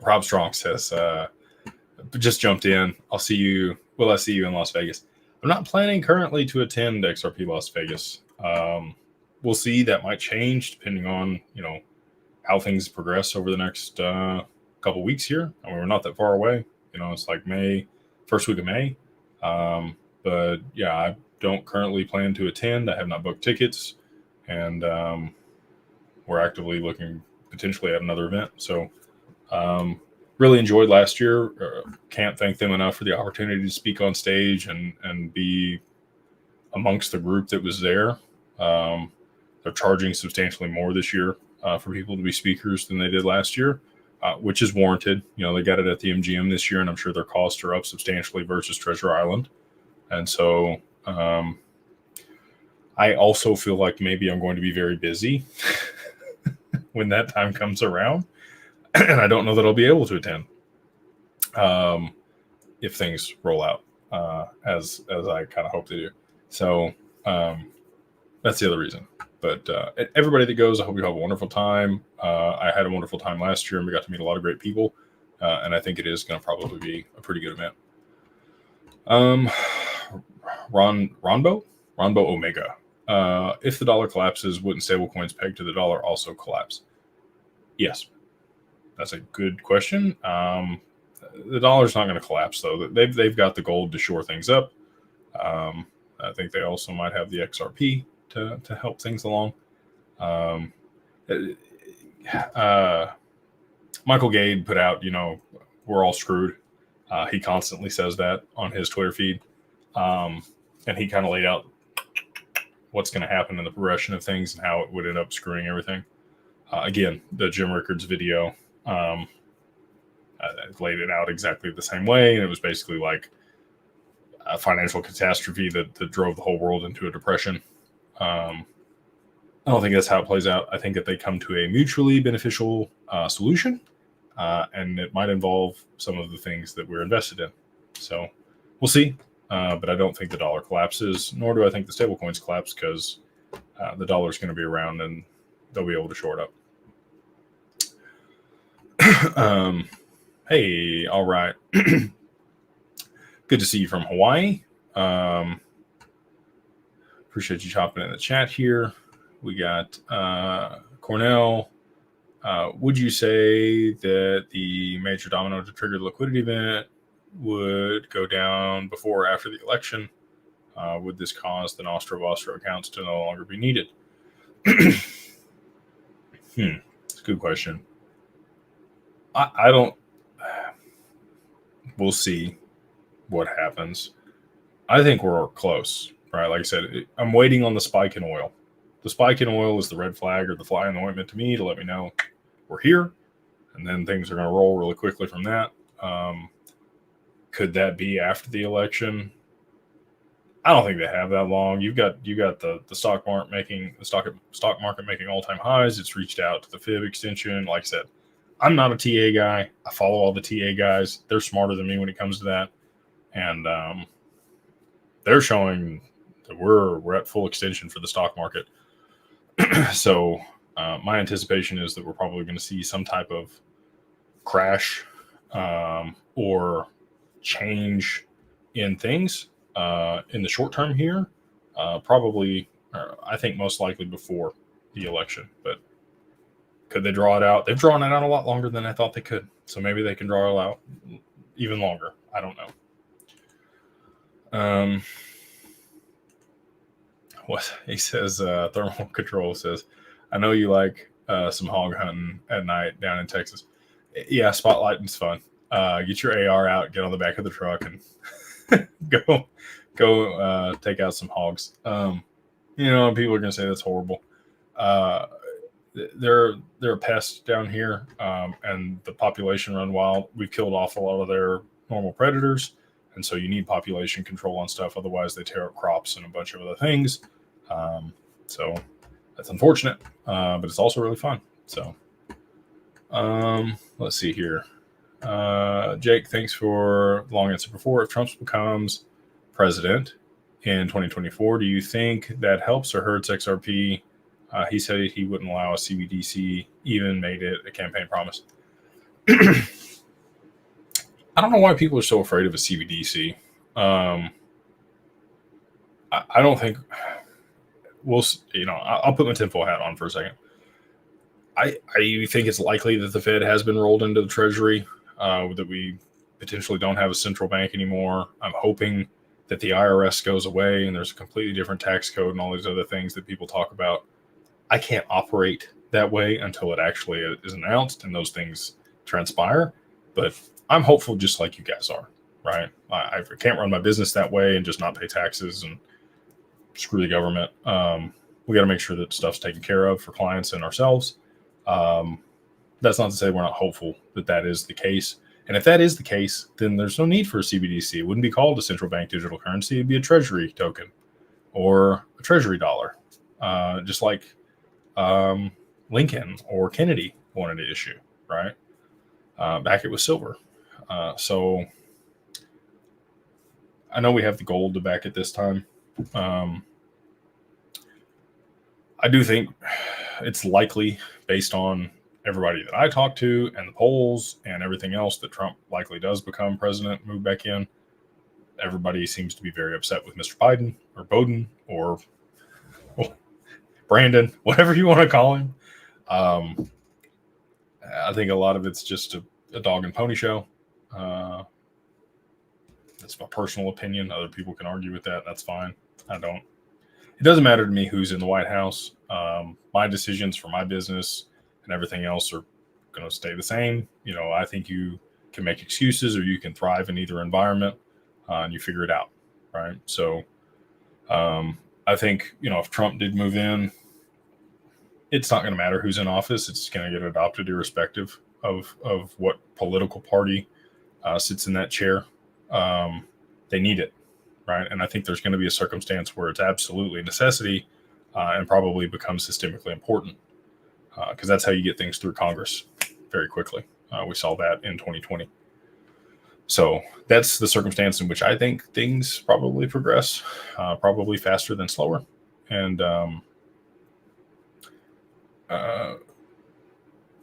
S1: Rob Strong says, just jumped in. Will I see you in Las Vegas? I'm not planning currently to attend XRP Las Vegas. We'll see. That might change depending on, how things progress over the next couple weeks here. We're not that far away. It's like first week of May. But yeah, I don't currently plan to attend. I have not booked tickets, and we're actively looking potentially at another event. So really enjoyed last year. Can't thank them enough for the opportunity to speak on stage and be amongst the group that was there. They're charging substantially more this year for people to be speakers than they did last year, which is warranted. They got it at the MGM this year, and I'm sure their costs are up substantially versus Treasure Island. And so I also feel like maybe I'm going to be very busy when that time comes around. And I don't know that I'll be able to attend if things roll out as I kind of hope they do. So that's the other reason. But everybody that goes, I hope you have a wonderful time. I had a wonderful time last year, and we got to meet a lot of great people. And I think it is going to probably be a pretty good event. Ronbo Omega. If the dollar collapses, wouldn't stablecoins pegged to the dollar also collapse? Yes. That's a good question. The dollar's not going to collapse, though. They've got the gold to shore things up. I think they also might have the XRP to help things along. Michael Gade put out, we're all screwed. He constantly says that on his Twitter feed. And he kind of laid out what's going to happen in the progression of things and how it would end up screwing everything. Again, the Jim Rickards video, I laid it out exactly the same way. And it was basically like a financial catastrophe that drove the whole world into a depression. I don't think that's how it plays out. I think that they come to a mutually beneficial solution, and it might involve some of the things that we're invested in. So we'll see. But I don't think the dollar collapses, nor do I think the stablecoins collapse, because the dollar is going to be around and they'll be able to short up. Hey, all right. Good to see you from Hawaii. Appreciate you chopping in the chat here. We got Cornell. Would you say that the major domino to trigger the liquidity event would go down before or after the election? Would this cause the Nostro accounts to no longer be needed? It's a good question. I don't. We'll see what happens. I think we're close, right? Like I said, I'm waiting on the spike in oil. The spike in oil is the red flag or the fly in the ointment to me to let me know we're here, and then things are going to roll really quickly from that. Could that be after the election? I don't think they have that long. You got the stock market making all-time highs. It's reached out to the fib extension. Like I said, I'm not a TA guy. I follow all the TA guys. They're smarter than me when it comes to that, and they're showing that we're at full extension for the stock market. So my anticipation is that we're probably going to see some type of crash or change in things in the short term here. Probably, I think most likely before the election. But could they draw it out? They've drawn it out a lot longer than I thought they could. So maybe they can draw it out even longer. I don't know. What he says, Thermal Control says, I know you like some hog hunting at night down in Texas. Yeah, spotlighting's fun. Get your AR out, get on the back of the truck, and go take out some hogs. People are gonna say that's horrible. They're a pest down here, and the population run wild. We've killed off a lot of their normal predators, and so you need population control on stuff. Otherwise, they tear up crops and a bunch of other things. So that's unfortunate, but it's also really fun. So let's see here. Jake, thanks for the long answer before. If Trump becomes president in 2024, do you think that helps or hurts XRP? He said he wouldn't allow a CBDC, even made it a campaign promise. I don't know why people are so afraid of a CBDC. I don't think I'll put my tinfoil hat on for a second. I think it's likely that the Fed has been rolled into the Treasury, that we potentially don't have a central bank anymore. I'm hoping that the IRS goes away and there's a completely different tax code and all these other things that people talk about. I can't operate that way until it actually is announced and those things transpire. But I'm hopeful just like you guys are, right? I can't run my business that way and just not pay taxes and screw the government. We got to make sure that stuff's taken care of for clients and ourselves. That's not to say we're not hopeful that is the case. And if that is the case, then there's no need for a CBDC. It wouldn't be called a central bank digital currency. It'd be a treasury token or a treasury dollar, just like Lincoln or Kennedy wanted to issue, right? Back it was silver. So I know we have the gold to back it this time. I do think it's likely, based on everybody that I talk to and the polls and everything else, that Trump likely does become president, move back in. Everybody seems to be very upset with Mr. Biden or Bowden or Brandon, whatever you want to call him. I think a lot of it's just a dog and pony show. That's my personal opinion. Other people can argue with that. That's fine. I don't. It doesn't matter to me who's in the White House. My decisions for my business and everything else are going to stay the same. I think you can make excuses or you can thrive in either environment, and you figure it out, right? So I think, if Trump did move in, it's not going to matter who's in office. It's going to get adopted irrespective of what political party sits in that chair. They need it, right? And I think there's going to be a circumstance where it's absolutely a necessity and probably become systemically important, because that's how you get things through Congress very quickly. We saw that in 2020. So that's the circumstance in which I think things probably progress, probably faster than slower. And I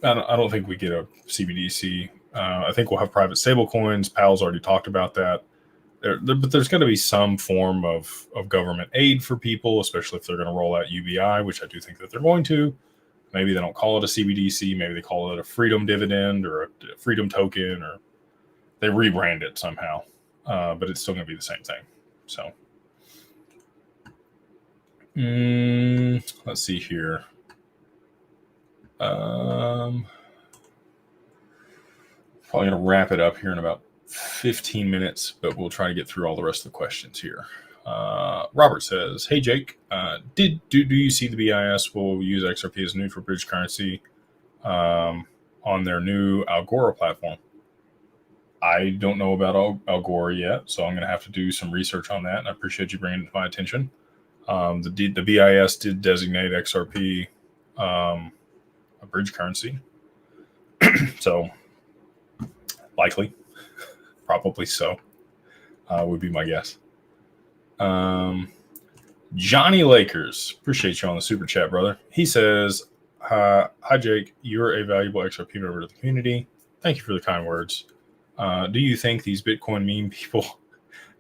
S1: don't think we get a CBDC. I think we'll have private stablecoins. Powell's already talked about that. But there's going to be some form of government aid for people, especially if they're going to roll out UBI, which I do think that they're going to. Maybe they don't call it a CBDC. Maybe they call it a freedom dividend or a freedom token, or they rebrand it somehow. But it's still going to be the same thing. So let's see here. Probably going to wrap it up here in about 15 minutes, but we'll try to get through all the rest of the questions here. Robert says, "Hey Jake, do you see the BIS will use XRP as neutral bridge currency on their new Algora platform?" I don't know about Algora yet, so I'm going to have to do some research on that, and I appreciate you bringing it to my attention. The BIS did designate XRP a bridge currency, so likely, probably so, would be my guess. Johnny Lakers, appreciate you on the super chat, brother. He says, "Hi Jake, you're a valuable XRP member to the community. Thank you for the kind words. Do you think these Bitcoin meme people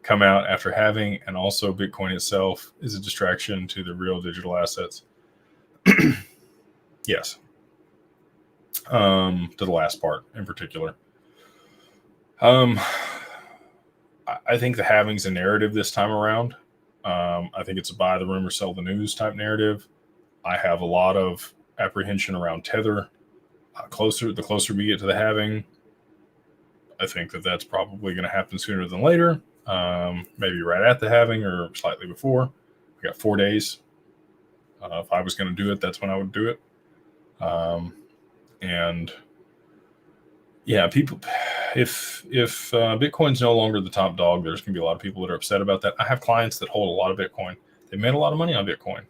S1: come out after having, and also Bitcoin itself is a distraction to the real digital assets?" Yes. To the last part in particular. I think the having's a narrative this time around. I think it's a buy the rumor, sell the news type narrative. I have a lot of apprehension around Tether. The closer we get to the halving, I think that that's probably going to happen sooner than later. Maybe right at the halving or slightly before. We got 4 days. If I was going to do it, that's when I would do it. And yeah, people, if Bitcoin's no longer the top dog, there's going to be a lot of people that are upset about that. I have clients that hold a lot of Bitcoin. They made a lot of money on Bitcoin.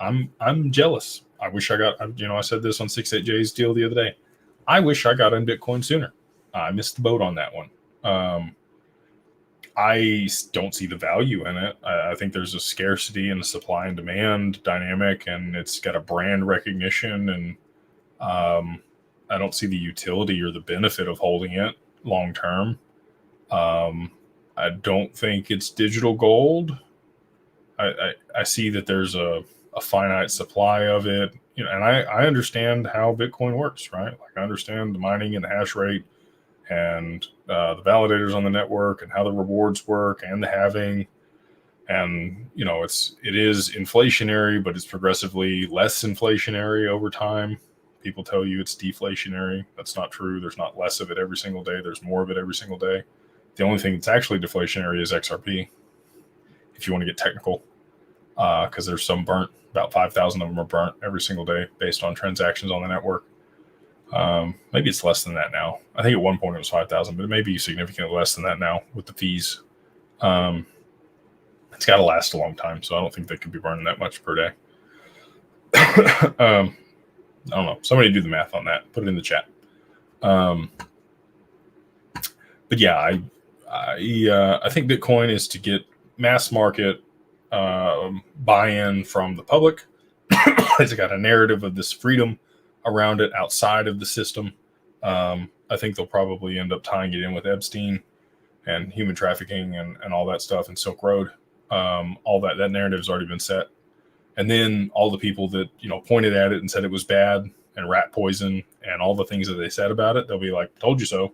S1: I'm jealous. I wish I got, I said this on 68J's deal the other day. I wish I got in Bitcoin sooner. I missed the boat on that one. I don't see the value in it. I think there's a scarcity and a supply and demand dynamic, and it's got a brand recognition, and I don't see the utility or the benefit of holding it long term. I don't think it's digital gold. I see that there's a finite supply of it, and I understand how Bitcoin works, right? Like I understand the mining and the hash rate and the validators on the network and how the rewards work and the halving. And, it is inflationary, but it's progressively less inflationary over time. People tell you it's deflationary. That's not true. There's not less of it every single day. There's more of it every single day. The only thing that's actually deflationary is XRP, if you want to get technical, because there's some burnt. About 5,000 of them are burnt every single day based on transactions on the network. Maybe it's less than that now. I think at one point it was 5,000, but it may be significantly less than that now with the fees. It's got to last a long time, so I don't think they could be burning that much per day. I don't know. Somebody do the math on that. Put it in the chat. But yeah, I think Bitcoin is to get mass market buy-in from the public. It's got a narrative of this freedom around it outside of the system. I think they'll probably end up tying it in with Epstein and human trafficking and all that stuff and Silk Road. All that narrative has already been set. And then all the people that, pointed at it and said it was bad and rat poison and all the things that they said about it, they'll be like, told you so.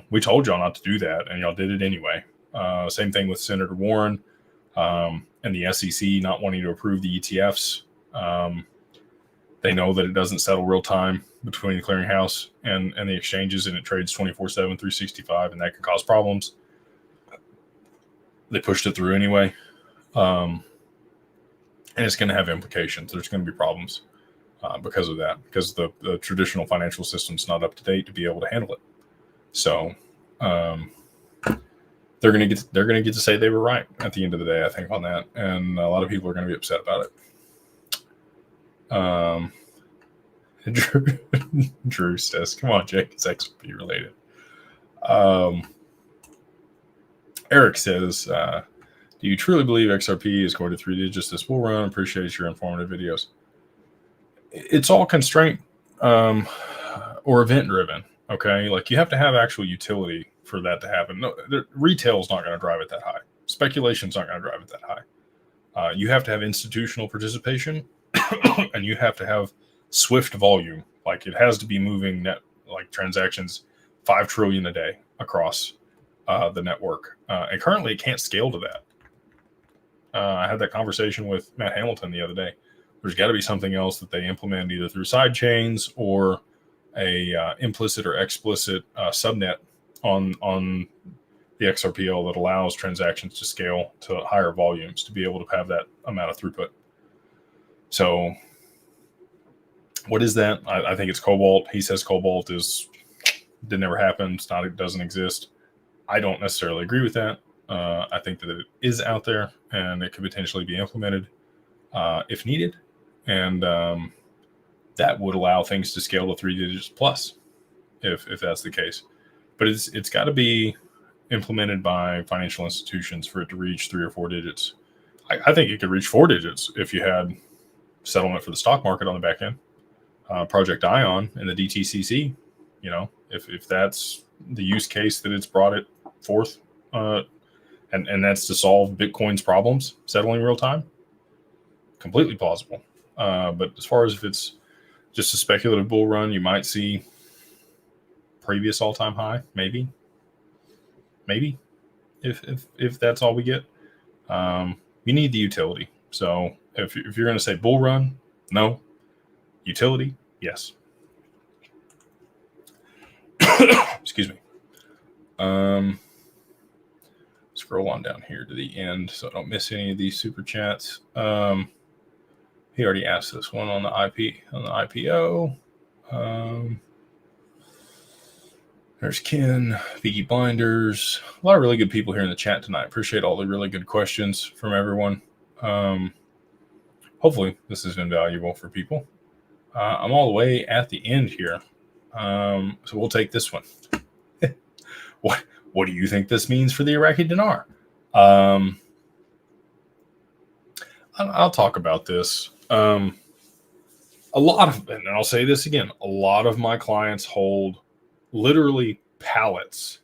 S1: We told y'all not to do that and y'all did it anyway. Same thing with Senator Warren and the SEC not wanting to approve the ETFs. They know that it doesn't settle real time between the clearinghouse and the exchanges, and it trades 24/7, 365, and that can cause problems. They pushed it through anyway. And it's going to have implications. There's going to be problems because of that, because the traditional financial system's not up to date to be able to handle it. So, they're gonna get to say they were right at the end of the day, I think, on that, and a lot of people are going to be upset about it. Drew says, "Come on, Jake, it's XRP related." Eric says, "Do you truly believe XRP is going to 3 digits this bull run? Appreciate your informative videos." It's all constraint or event driven. Okay, like you have to have actual utility for that to happen. No, retail is not going to drive it that high. Speculation is not going to drive it that high. You have to have institutional participation, and you have to have swift volume. Like it has to be moving net like transactions 5 trillion a day across the network, and currently it can't scale to that. I had that conversation with Matt Hamilton the other day. There's got to be something else that they implement either through side chains or a implicit or explicit subnet on the XRPL that allows transactions to scale to higher volumes to be able to have that amount of throughput. So what is that? I think it's Cobalt. He says Cobalt did never happen. It doesn't exist. I don't necessarily agree with that. I think that it is out there and it could potentially be implemented if needed. And that would allow things to scale to 3 digits plus if that's the case. But it's got to be implemented by financial institutions for it to reach 3 or 4 digits. I think it could reach 4 digits if you had settlement for the stock market on the back end. Project Ion and the DTCC, if that's the use case that it's brought it forth, and that's to solve Bitcoin's problems, settling real time, completely plausible. But as far as if it's just a speculative bull run, you might see previous all-time high, maybe if that's all we get. You need the utility. So if you're going to say bull run, no. Utility, yes. Excuse me. Scroll on down here to the end so I don't miss any of these super chats. He already asked this one on the IPO. There's Ken, Peaky Blinders. A lot of really good people here in the chat tonight. Appreciate all the really good questions from everyone. Hopefully this has been valuable for people. I'm all the way at the end here. So we'll take this one. What do you think this means for the Iraqi dinar? I'll talk about this. A lot of, and I'll say this again, a lot of my clients hold literally pallets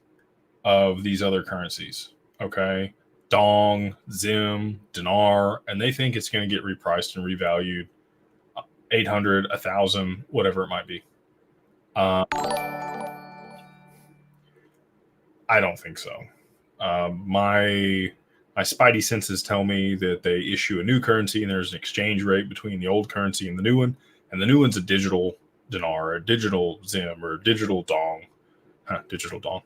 S1: of these other currencies. Okay. Dong, Zim, dinar, and they think it's going to get repriced and revalued 800, 1,000, whatever it might be. I don't think so. My spidey senses tell me that they issue a new currency and there's an exchange rate between the old currency and the new one. And the new one's a digital dinar, or digital Zim, or digital Dong. Digital Dong.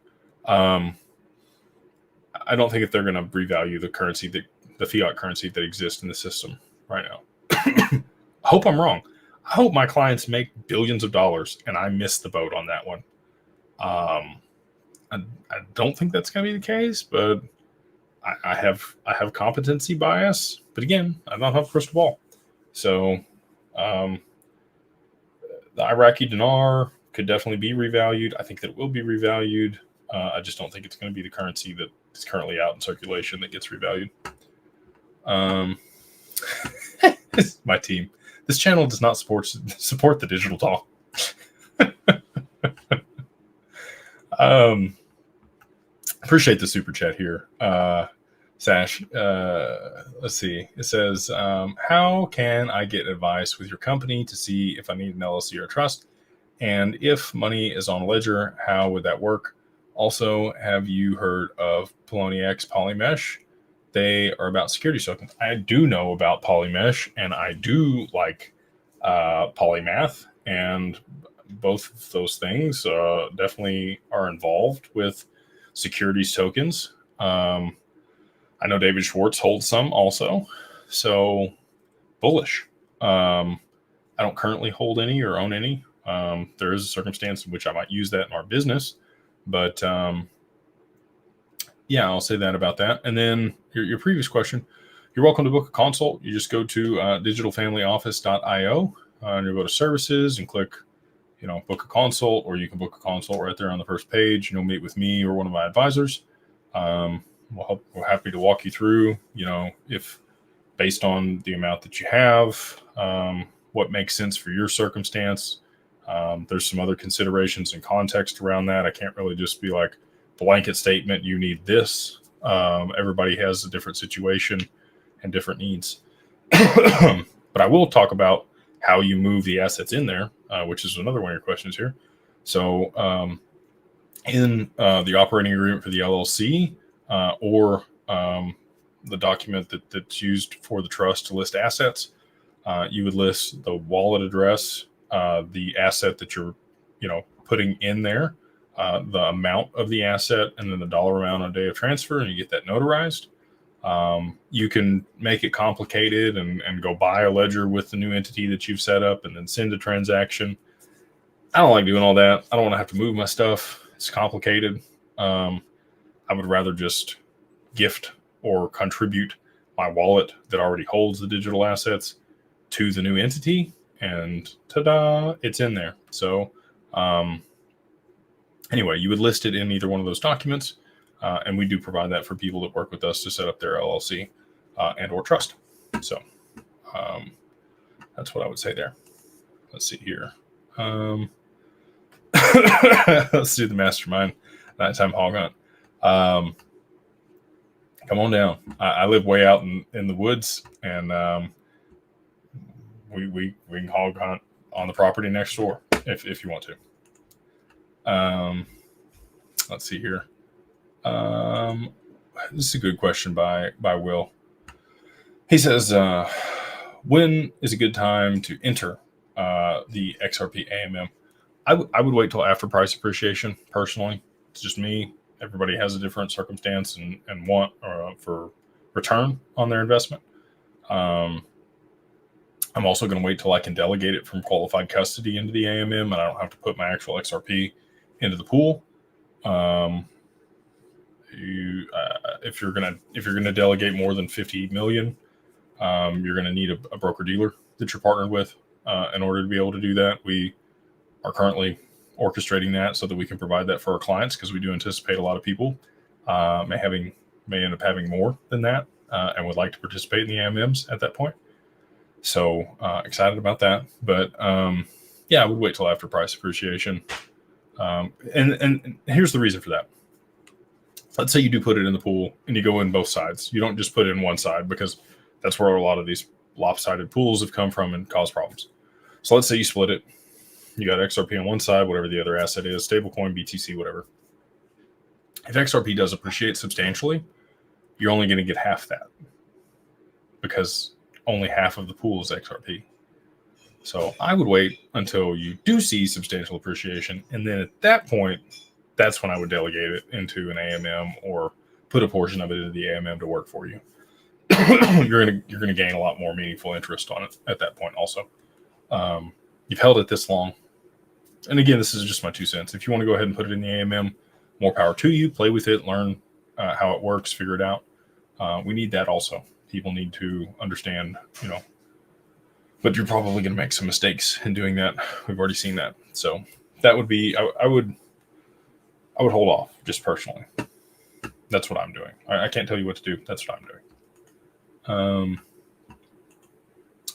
S1: I don't think if they're going to revalue the currency, the fiat currency that exists in the system right now. I hope I'm wrong. I hope my clients make billions of dollars and I missed the boat on that one. I don't think that's going to be the case, but I have competency bias. But again, I don't have a crystal ball. So the Iraqi dinar could definitely be revalued. I think that it will be revalued. I just don't think it's going to be the currency that is currently out in circulation that gets revalued. My team. This channel does not support the digital talk. Appreciate the super chat here. Sash, let's see. It says, how can I get advice with your company to see if I need an LLC or trust? And if money is on a ledger, how would that work? Also, have you heard of Poloniex Polymesh? They are about security tokens. I do know about Polymesh, and I do like Polymath, and both of those things definitely are involved with securities tokens. I know David Schwartz holds some also, so bullish. I don't currently hold any or own any. There is a circumstance in which I might use that in our business, but yeah, I'll say that about that. And then your previous question, you're welcome to book a consult. You just go to digitalfamilyoffice.io and you go to services and click, book a consult, or you can book a consult right there on the first page, and you'll meet with me or one of my advisors. We're happy to walk you through, if based on the amount that you have, what makes sense for your circumstance. There's some other considerations and context around that. I can't really just be like blanket statement, you need this. Everybody has a different situation and different needs. But I will talk about how you move the assets in there, which is another one of your questions here. So in the operating agreement for the LLC or the document that's used for the trust to list assets, you would list the wallet address, the asset that you're putting in there, the amount of the asset, and then the dollar amount on day of transfer, and you get that notarized. You can make it complicated and go buy a ledger with the new entity that you've set up and then send a transaction. I don't like doing all that. I don't want to have to move my stuff. It's complicated. I would rather just gift or contribute my wallet that already holds the digital assets to the new entity, and ta-da, it's in there. So anyway, you would list it in either one of those documents. And we do provide that for people that work with us to set up their LLC and or trust. So that's what I would say there. Let's see here. Let's do the mastermind nighttime hog hunt. Come on down. I live way out in the woods, and we can hog hunt on the property next door if you want to. Let's see here. This is a good question by Will. He says, when is a good time to enter the XRP AMM? I would wait till after price appreciation. Personally, it's just me. Everybody has a different circumstance and want for return on their investment. I'm also going to wait till I can delegate it from qualified custody into the AMM, and I don't have to put my actual XRP into the pool. If you're gonna delegate more than 50 million, you're gonna need a broker dealer that you're partnered with in order to be able to do that. We are currently orchestrating that so that we can provide that for our clients, because we do anticipate a lot of people may end up having more than that and would like to participate in the AMMs at that point. So excited about that. But yeah, I would wait till after price appreciation. And here's the reason for that. Let's say you do put it in the pool and you go in both sides. You don't just put it in one side, because that's where a lot of these lopsided pools have come from and caused problems. So let's say you split it. You got XRP on one side, whatever the other asset is, stablecoin, BTC, whatever. If XRP does appreciate substantially, you're only going to get half that, because only half of the pool is XRP. So I would wait until you do see substantial appreciation, and then at that point, that's when I would delegate it into an AMM or put a portion of it into the AMM to work for you. You're gonna gain a lot more meaningful interest on it at that point. Also, you've held it this long, and again, this is just my 2 cents. If you want to go ahead and put it in the AMM, more power to you. Play with it, learn how it works, figure it out. We need that also. People need to understand, but you're probably going to make some mistakes in doing that. We've already seen that. So that would be, I would hold off, just personally. That's what I'm doing. I can't tell you what to do. That's what I'm doing.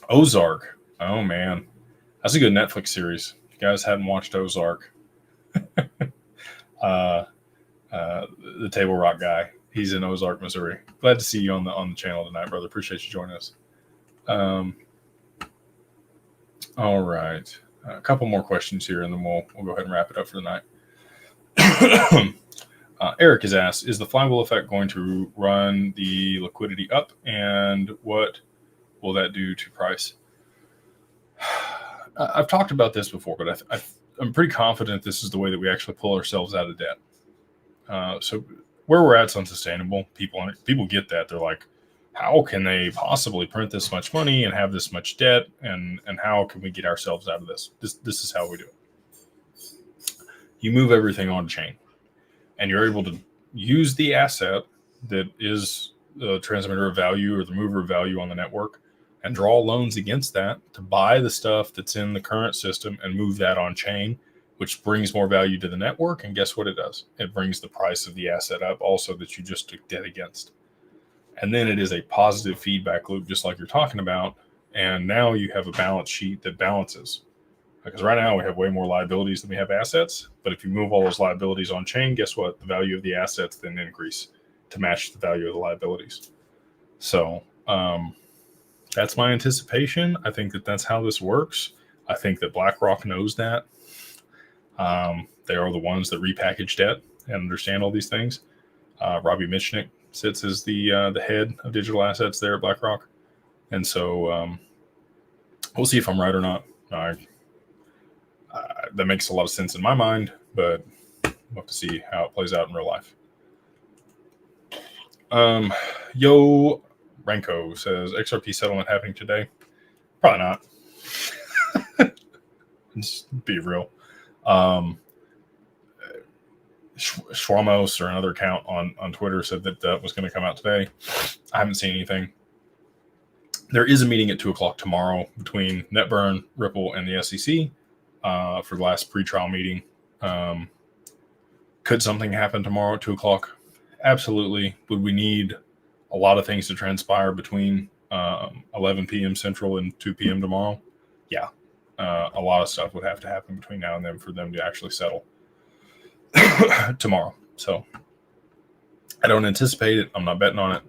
S1: Ozark. Oh man, that's a good Netflix series. If you guys hadn't watched Ozark, the Table Rock guy, he's in Ozark, Missouri. Glad to see you on the channel tonight, brother. Appreciate you joining us. All right, a couple more questions here, and then we'll go ahead and wrap it up for the night. Eric has asked, is the flywheel effect going to run the liquidity up, and what will that do to price? I've talked about this before, but I'm pretty confident this is the way that we actually pull ourselves out of debt. So where we're at is unsustainable. People get that. They're like, how can they possibly print this much money and have this much debt, and how can we get ourselves out of this? This is how we do it. You move everything on chain, and you're able to use the asset that is the transmitter of value or the mover of value on the network and draw loans against that to buy the stuff that's in the current system and move that on chain, which brings more value to the network. And guess what it does? It brings the price of the asset up also that you just took debt against. And then it is a positive feedback loop, just like you're talking about. And now you have a balance sheet that balances. Because right now we have way more liabilities than we have assets. But if you move all those liabilities on chain, guess what? The value of the assets then increase to match the value of the liabilities. So that's my anticipation. I think that that's how this works. I think that BlackRock knows that. They are the ones that repackage debt and understand all these things. Robbie Mitchnick sits as the head of digital assets there at BlackRock. And so we'll see if I'm right or not. That makes a lot of sense in my mind, but we'll have to see how it plays out in real life. Yo Ranko says, XRP settlement happening today? Probably not. Just be real. Schwamos or another account on Twitter said that that was going to come out today. I haven't seen anything. There is a meeting at 2 o'clock tomorrow between NetBurn, Ripple, and the SEC for the last pre-trial meeting. Could something happen tomorrow at 2 o'clock? Absolutely. Would we need a lot of things to transpire between 11 p.m. Central and 2 p.m. tomorrow? Yeah. A lot of stuff would have to happen between now and then for them to actually settle tomorrow. So I don't anticipate it. I'm not betting on it.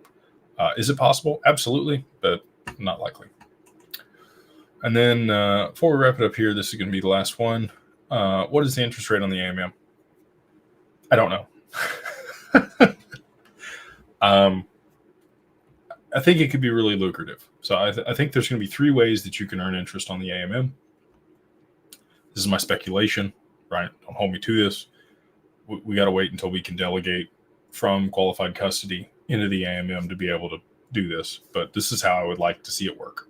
S1: Is it possible? Absolutely, but not likely. And then before we wrap it up here, this is going to be the last one. What is the interest rate on the AMM? I don't know. I think it could be really lucrative. So I think there's going to be 3 ways that you can earn interest on the AMM. This is my speculation, right? Don't hold me to this. We got to wait until we can delegate from qualified custody into the AMM to be able to do this. But this is how I would like to see it work.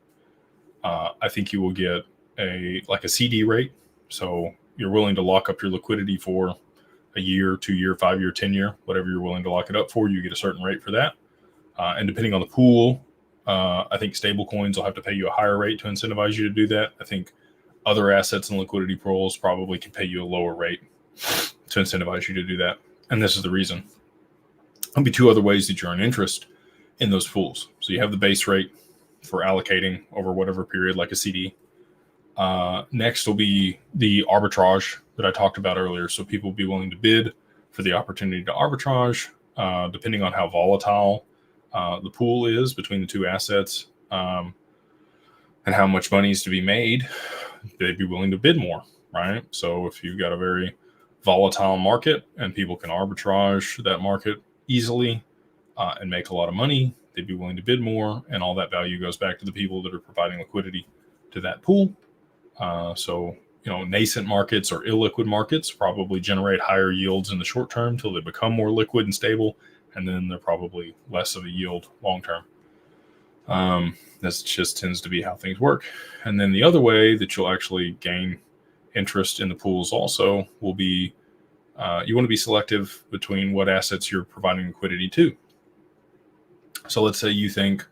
S1: I think you will get a CD rate. So you're willing to lock up your liquidity for a year, 2 year, 5 year, 10 year, whatever you're willing to lock it up for. You get a certain rate for that. And depending on the pool, I think stablecoins will have to pay you a higher rate to incentivize you to do that. I think other assets and liquidity pools probably can pay you a lower rate to incentivize you to do that. And this is the reason. There'll be 2 other ways that you earn interest in those pools. So you have the base rate for allocating over whatever period, like a CD. Next will be the arbitrage that I talked about earlier. So people will be willing to bid for the opportunity to arbitrage, depending on how volatile the pool is between the 2 assets and how much money is to be made. They'd be willing to bid more, right? So if you've got a very volatile market and people can arbitrage that market easily and make a lot of money, they'd be willing to bid more, and all that value goes back to the people that are providing liquidity to that pool. So, nascent markets or illiquid markets probably generate higher yields in the short term until they become more liquid and stable, and then they're probably less of a yield long term. This just tends to be how things work. And then the other way that you'll actually gain interest in the pools also will be you want to be selective between what assets you're providing liquidity to. So let's say you think,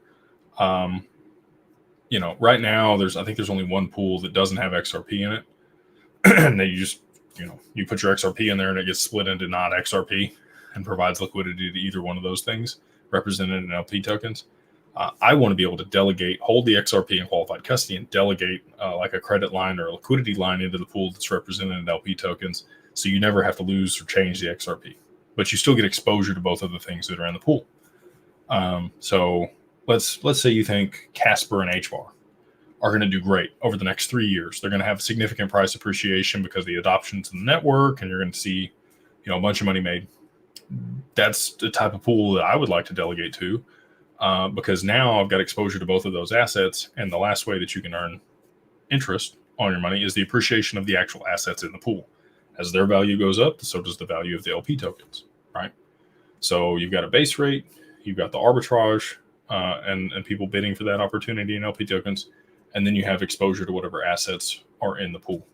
S1: right now I think there's only one pool that doesn't have XRP in it. And then you just, you put your XRP in there and it gets split into not XRP and provides liquidity to either one of those things represented in LP tokens. I want to be able to hold the XRP in qualified custody and delegate like a credit line or a liquidity line into the pool that's represented in LP tokens. So you never have to lose or change the XRP, but you still get exposure to both of the things that are in the pool. So let's say you think Casper and HBAR are going to do great over the next 3 years. They're going to have significant price appreciation because of the adoption to the network, and you're going to see, a bunch of money made. That's the type of pool that I would like to delegate to, because now I've got exposure to both of those assets. And the last way that you can earn interest on your money is the appreciation of the actual assets in the pool. As their value goes up, so does the value of the LP tokens, right? So you've got a base rate, you've got the arbitrage, and people bidding for that opportunity in LP tokens, and then you have exposure to whatever assets are in the pool.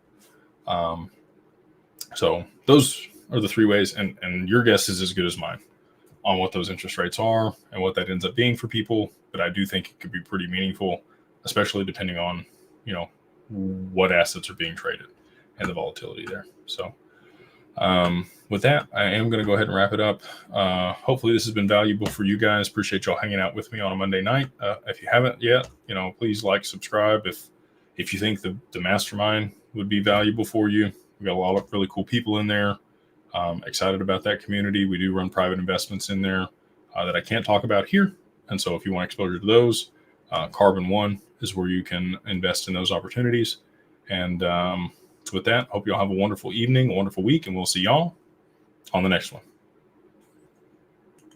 S1: So those are the 3 ways, and your guess is as good as mine. on what those interest rates are and what that ends up being for people. But I do think it could be pretty meaningful, especially depending on, what assets are being traded and the volatility there. So with that, I am going to go ahead and wrap it up. Hopefully this has been valuable for you guys. Appreciate y'all hanging out with me on a Monday night. If you haven't yet, please like, subscribe. If you think the mastermind would be valuable for you, we got a lot of really cool people in there. Excited about that community. We do run private investments in there that I can't talk about here. And so if you want exposure to those, Carbon One is where you can invest in those opportunities. And with that, hope you all have a wonderful evening, a wonderful week, and we'll see y'all on the next one.